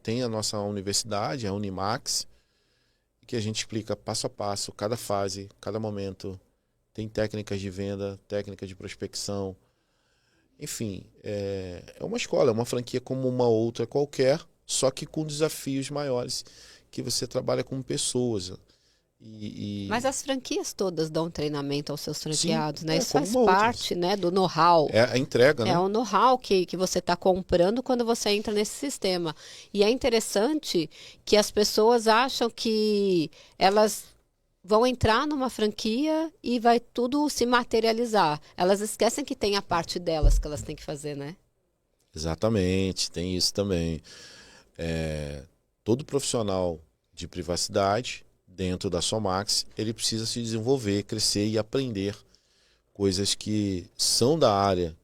tem a nossa universidade, a Unimax, que a gente explica passo a passo, cada fase, cada momento. Tem técnicas de venda, técnica de prospecção. Enfim, é uma escola, é uma franquia como uma outra qualquer, só que com desafios maiores, que você trabalha com pessoas. Mas as franquias todas dão treinamento aos seus franqueados, Sim, né? Isso como faz uma outra. parte, né, do know-how. É a entrega, né? É o know-how que você está comprando quando você entra nesse sistema. E é interessante que as pessoas acham que elas vão entrar numa franquia e vai tudo se materializar. Elas esquecem que tem a parte delas que elas têm que fazer, né? Exatamente, tem isso também. Todo profissional de privacidade dentro da Somax, ele precisa se desenvolver, crescer e aprender coisas que são da área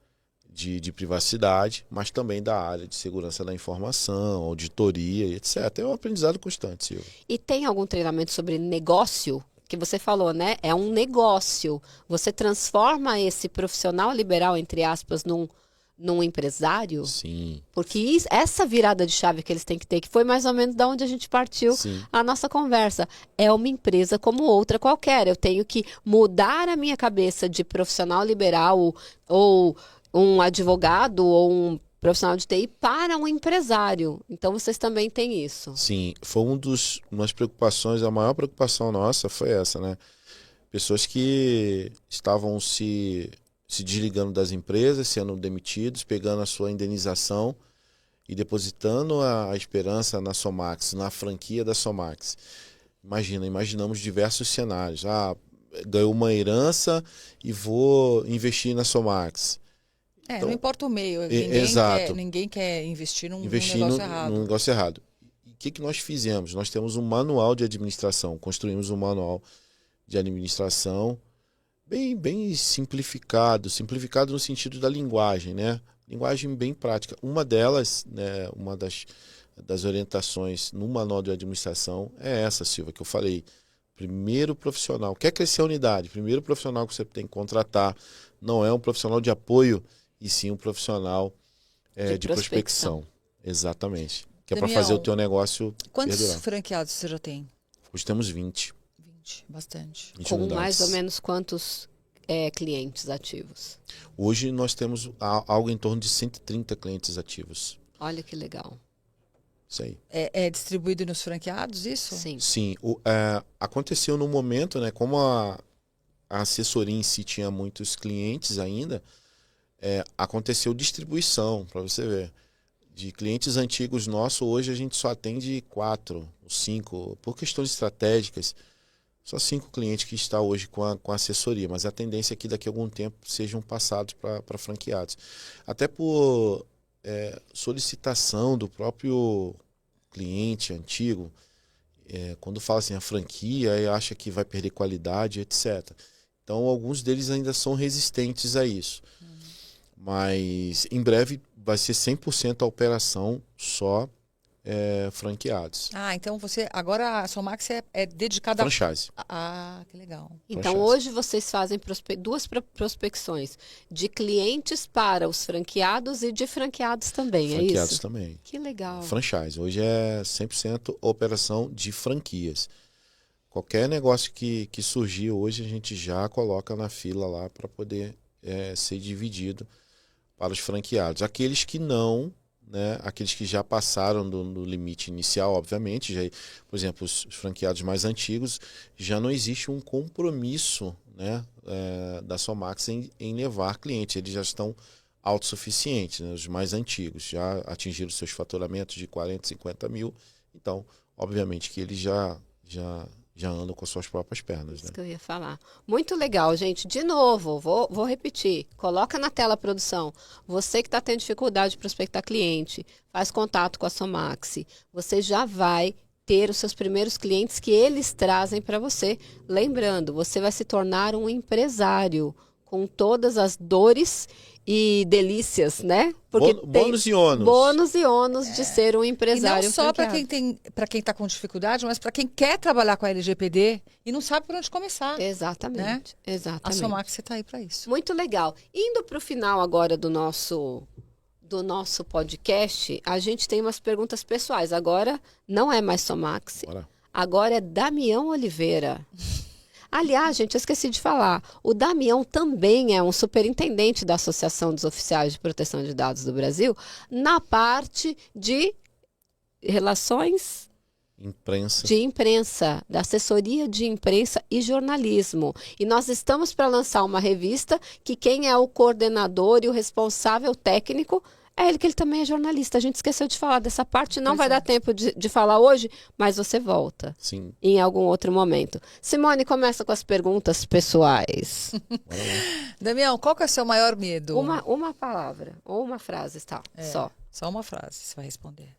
de privacidade, mas também da área de segurança da informação, auditoria, etc. É um aprendizado constante, Silvia. E tem algum treinamento sobre negócio? Que você falou, né? É um negócio. Você transforma esse profissional liberal, entre aspas, num empresário? Sim. Porque essa virada de chave que eles têm que ter, que foi mais ou menos da onde a gente partiu Sim. a nossa conversa. É uma empresa como outra qualquer. Eu tenho que mudar a minha cabeça de profissional liberal ou um advogado ou um profissional de TI para um empresário. Então, vocês também têm isso. Sim, foi umas preocupações, a maior preocupação nossa foi essa, né? Pessoas que estavam se desligando das empresas, sendo demitidos, pegando a sua indenização e depositando a esperança na Somax, na franquia da Somax. Imaginamos diversos cenários. Ganhou uma herança e vou investir na Somax. Então, não importa o meio. Exato. Ninguém quer investir num Investir negócio errado. num negócio errado. E o que nós fizemos? Nós temos um manual de administração, construímos um manual de administração bem simplificado no sentido da linguagem, né? Linguagem bem prática. Uma delas, né, uma das orientações no manual de administração é essa, Silvia, que eu falei. Primeiro profissional, quer crescer a unidade, primeiro profissional que você tem que contratar não é um profissional de apoio, e sim um profissional de prospecção. Exatamente. Que é para fazer o teu negócio Quantos perdurar. franqueados você já tem? Hoje temos 20. 20, bastante. 20 Com unidades. mais ou menos quantos clientes ativos? Hoje nós temos algo em torno de 130 clientes ativos. Olha que legal. Isso aí. É distribuído nos franqueados, isso? Sim. Sim. Aconteceu no momento, né? Como a assessoria em si tinha muitos clientes ainda, aconteceu distribuição, para você ver. De clientes antigos nossos, hoje a gente só atende 4 ou 5, por questões estratégicas, só 5 clientes que estão hoje com a assessoria, mas a tendência é que daqui a algum tempo sejam passados para franqueados. Até por solicitação do próprio cliente antigo, quando fala assim, a franquia, acha que vai perder qualidade, etc. Então, alguns deles ainda são resistentes a isso. Mas, em breve, vai ser 100% a operação só franqueados. Então agora a Somax é dedicada Franchise. Que legal. Então, Franchise. hoje vocês fazem duas prospecções de clientes para os franqueados e de franqueados também, é Franqueados isso? também. Que legal. Franchise. Hoje é 100% operação de franquias. Qualquer negócio que surgir hoje, a gente já coloca na fila lá para poder ser dividido para os franqueados. Aqueles que não, né, aqueles que já passaram do limite inicial, obviamente, por exemplo, os franqueados mais antigos, já não existe um compromisso né, da Somax em levar clientes. Eles já estão autossuficientes, né, os mais antigos, já atingiram seus faturamentos de 40, 50 mil. Então, obviamente que eles já andam com as suas próprias pernas. Isso Né? que eu ia falar. Muito legal, gente. De novo, vou repetir. Coloca na tela a produção. Você que está tendo dificuldade de prospectar cliente, faz contato com a Somax. Você já vai ter os seus primeiros clientes que eles trazem para você. Lembrando, você vai se tornar um empresário com todas as dores e delícias, né? Porque Bônus e ônus. Bônus e ônus de ser um E empresário não só para franqueado. quem está com dificuldade, mas para quem quer trabalhar com a LGPD e não sabe por onde começar. Exatamente, A exatamente. Somax você está aí para isso. Muito legal. Indo para o final agora do nosso podcast, a gente tem umas perguntas pessoais. Agora não é mais Somax, Bora. agora é Damião Oliveira. Aliás, gente, eu esqueci de falar. O Damião também é um superintendente da Associação dos Oficiais de Proteção de Dados do Brasil na parte de relações Imprensa. de imprensa, da assessoria de imprensa e jornalismo. E nós estamos para lançar uma revista que quem é o coordenador e o responsável técnico é ele, que ele também é jornalista. A gente esqueceu de falar dessa parte, não vai dar tempo de falar hoje, mas você volta Sim. em algum outro momento. Simone, começa com as perguntas pessoais. Bora lá. Damião, qual que é o seu maior medo? Uma palavra ou uma frase, tá? Só. Só uma frase você vai responder.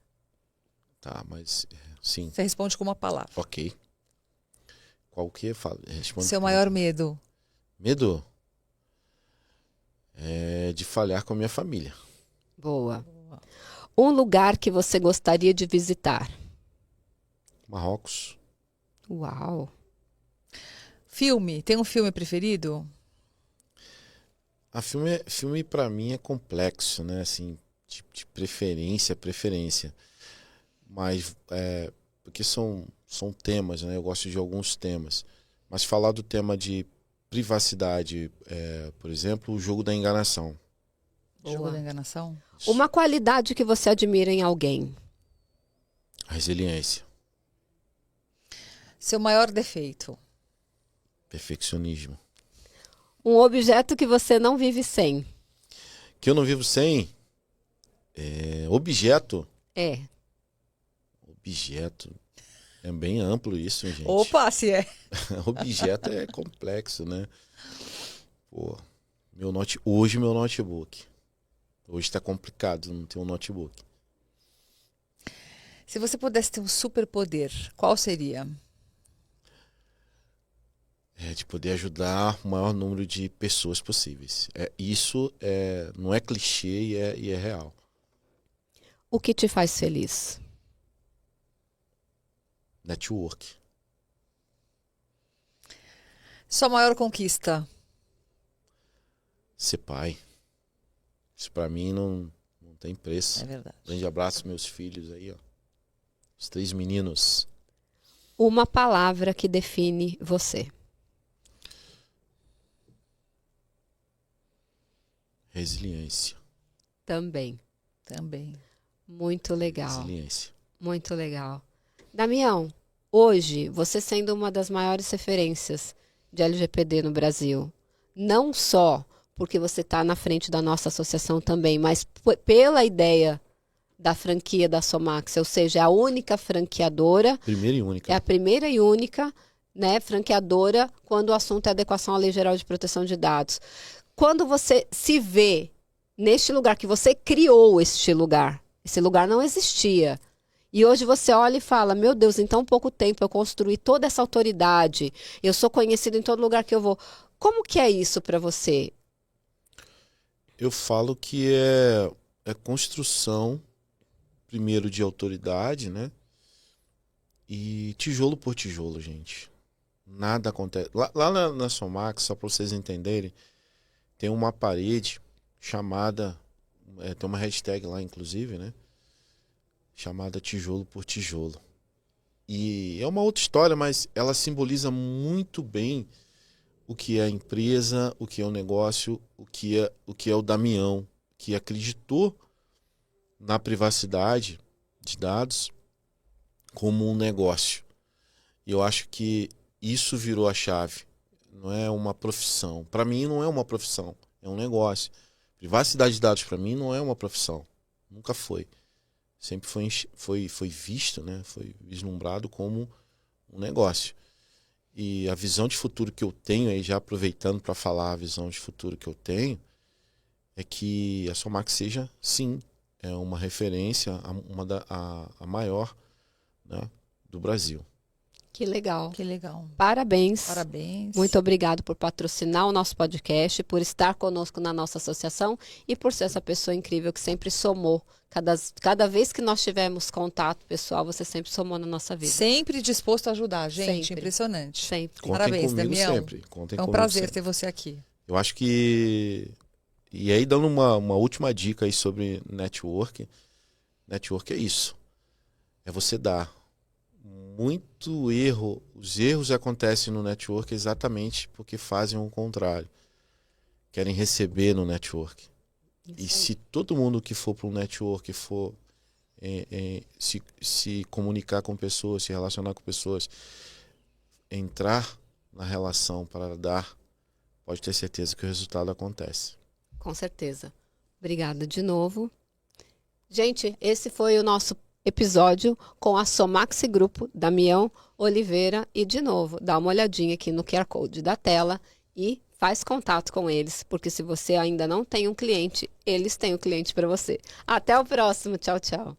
Tá, mas sim. Você responde com uma palavra. Ok. Qual que fala? Responde. Seu maior medo. Medo é de falhar com a minha família. Boa. Um lugar que você gostaria de visitar. Marrocos. Uau. Filme. Tem um filme preferido? Filme para mim é complexo, né? Assim, de preferência. Mas porque são temas, né? Eu gosto de alguns temas. Mas falar do tema de privacidade, por exemplo, o jogo da enganação. Jogo da enganação? Uma qualidade que você admira em alguém. A resiliência. Seu maior defeito? Perfeccionismo. Um objeto que você não vive sem. Que eu não vivo sem objeto. Objeto. É bem amplo isso, gente. Opa, se é. Objeto é complexo, né? Pô, hoje meu notebook. Hoje tá complicado não ter um notebook. Se você pudesse ter um superpoder, qual seria? De poder ajudar o maior número de pessoas possíveis. Isso não é clichê e é real. O que te faz feliz? Network. Sua maior conquista? Ser pai. Isso pra mim não tem preço. É verdade. Grande abraço meus filhos aí, ó. Os 3 meninos. Uma palavra que define você. Resiliência. Também. Muito legal. Resiliência. Muito legal. Damião, hoje, você sendo uma das maiores referências de LGPD no Brasil, não só porque você está na frente da nossa associação também, mas pela ideia da franquia da Somax, ou seja, é a única franqueadora. Primeira e única. É a primeira e única, né, franqueadora quando o assunto é adequação à Lei Geral de Proteção de Dados. Quando você se vê neste lugar, que você criou este lugar, esse lugar não existia. E hoje você olha e fala, meu Deus, em tão pouco tempo eu construí toda essa autoridade, eu sou conhecido em todo lugar que eu vou. Como que é isso para você? Eu falo que é construção, primeiro, de autoridade, né? E tijolo por tijolo, gente. Nada acontece. Lá na Somax, só para vocês entenderem, tem uma parede chamada, tem uma hashtag lá, inclusive, né? Chamada tijolo por tijolo. E é uma outra história, mas ela simboliza muito bem o que é a empresa, o que é o negócio, o que é o Damião, que acreditou na privacidade de dados como um negócio. E eu acho que isso virou a chave não é uma profissão. Para mim não é uma profissão, é um negócio. Privacidade de dados para mim não é uma profissão, nunca foi. Sempre foi visto, né? Foi vislumbrado como um negócio. E a visão de futuro que eu tenho, aí já aproveitando para falar a visão de futuro que eu tenho, é que a Somax seja, sim, uma referência, a maior, né, do Brasil. Que legal. Que legal. Parabéns. Parabéns. Muito obrigado por patrocinar o nosso podcast, por estar conosco na nossa associação e por ser essa pessoa incrível que sempre somou. Cada vez que nós tivemos contato pessoal, você sempre somou na nossa vida. Sempre disposto a ajudar, gente. Sempre. Impressionante. Sempre. Contem Parabéns, comigo Damião. sempre. Contem É um comigo prazer sempre. ter você aqui. Eu acho que... E aí, dando uma última dica aí sobre network. Network é isso. É você dar. Muito erro. Os erros acontecem no network exatamente porque fazem o contrário. Querem receber no network. E se todo mundo que for para um network for se comunicar com pessoas, se relacionar com pessoas, entrar na relação para dar, pode ter certeza que o resultado acontece. Com certeza. Obrigada de novo. Gente, esse foi o nosso episódio com a Somax Grupo, Damião Oliveira. E, de novo, dá uma olhadinha aqui no QR Code da tela e faz contato com eles, porque se você ainda não tem um cliente, eles têm um cliente para você. Até o próximo. Tchau, tchau.